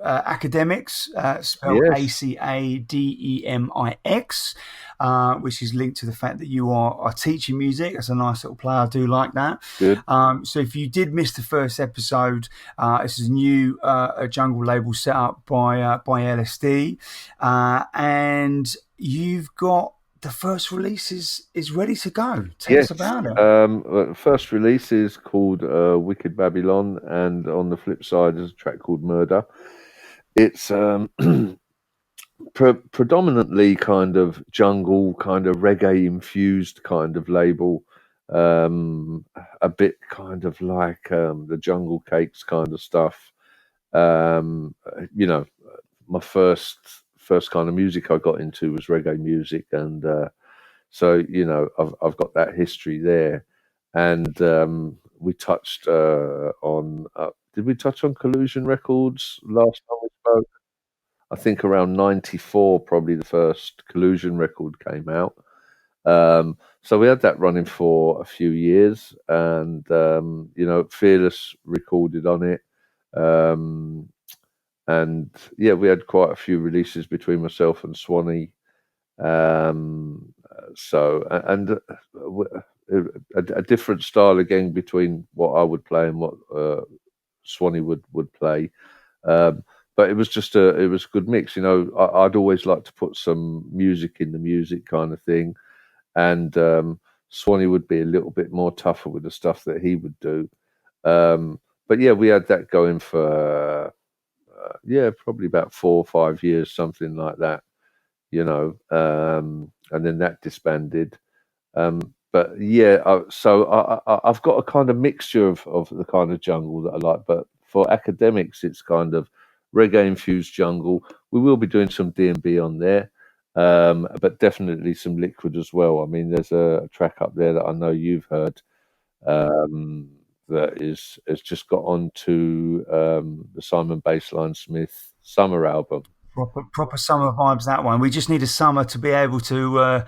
academics, spelled Yes, Academix, which is linked to the fact that you are teaching music. That's a nice little play. I do like that. good. So if you did miss the first episode, this is a new a jungle label set up by Ellis Dee, and you've got the first release is ready to go. Tell us Yes. about it. First release is called Wicked Babylon, and on the flip side is a track called Murder. It's predominantly kind of jungle, kind of reggae infused kind of label. A bit kind of like the Jungle Cakes kind of stuff. Um, you know, my first kind of music I got into was reggae music, and so I've got that history there. And we touched on. Did we touch on Collusion Records last time we spoke? I think around '94, probably the first Collusion record came out. So we had that running for a few years, and Fearless recorded on it. Um, and yeah, we had quite a few releases between myself and Swanee. A different style again between what I would play and what Swanee would play. But it was just it was a good mix. I'd always like to put some music in the music kind of thing, and Swanee would be a little bit more tougher with the stuff that he would do. But yeah, we had that going for probably about 4 or 5 years, something like that. And then that disbanded. But yeah, I've got a kind of mixture of the kind of jungle that I like. But for academics, it's kind of reggae infused jungle. We will be doing some D&B on there, but definitely some liquid as well. I mean, there's a track up there that I know you've heard that has just got onto the Simon Baseline Smith Summer album. Proper summer vibes, that one. We just need a summer to be able to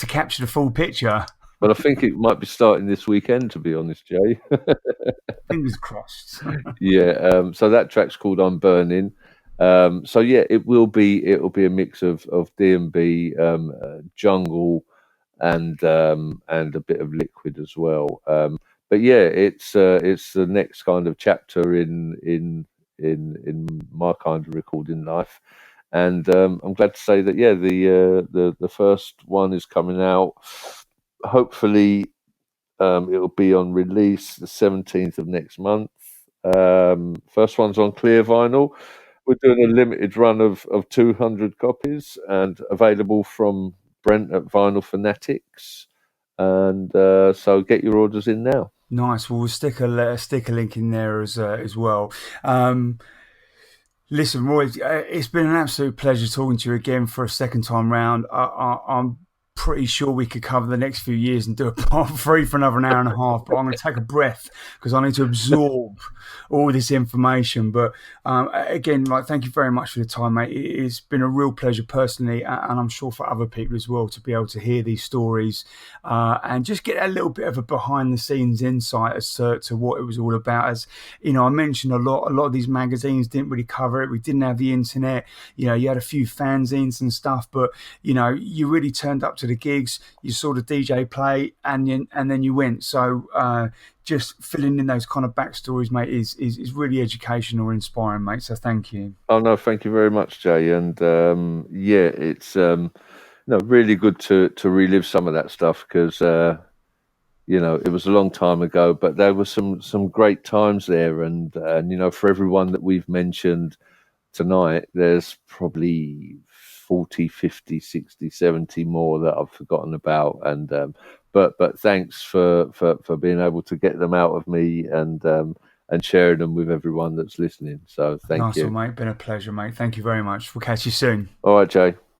capture the full picture. But I think it might be starting this weekend, to be honest, Jay. Fingers crossed. Yeah. So that track's called "I'm Burning." So yeah, it'll be a mix of D&B, jungle, and a bit of liquid as well. But yeah, it's the next kind of chapter in my kind of recording life, and I'm glad to say that yeah, the first one is coming out. Hopefully, it'll be on release the 17th of next month. First one's on clear vinyl. We're doing a limited run of 200 copies and available from Brent at Vinyl Fanatics. And so get your orders in now. Nice. Well, we'll stick a link in there as well. Listen, Roy, it's been an absolute pleasure talking to you again for a second time round. I'm pretty sure we could cover the next few years and do a part three for another hour and a half, but I'm going to take a breath because I need to absorb all this information. But again, like, thank you very much for the time, mate. It's been a real pleasure personally, and I'm sure for other people as well, to be able to hear these stories and just get a little bit of a behind the scenes insight as to what it was all about. As you know, I mentioned a lot of these magazines didn't really cover it. We didn't have the internet. You know, you had a few fanzines and stuff, but you know, you really turned up to the gigs, you saw the DJ play, and then you went. So just filling in those kind of backstories, mate, is really educational and inspiring, mate. So thank you. Oh no, thank you very much, Jay. And yeah, it's really good to relive some of that stuff because it was a long time ago, but there were some great times there. And for everyone that we've mentioned tonight, there's probably 40, 50, 60, 70 more that I've forgotten about. And but thanks for being able to get them out of me and sharing them with everyone that's listening. So thank Nice you. one, mate. Been a pleasure, mate. Thank you very much. We'll catch you soon. All right, Jay.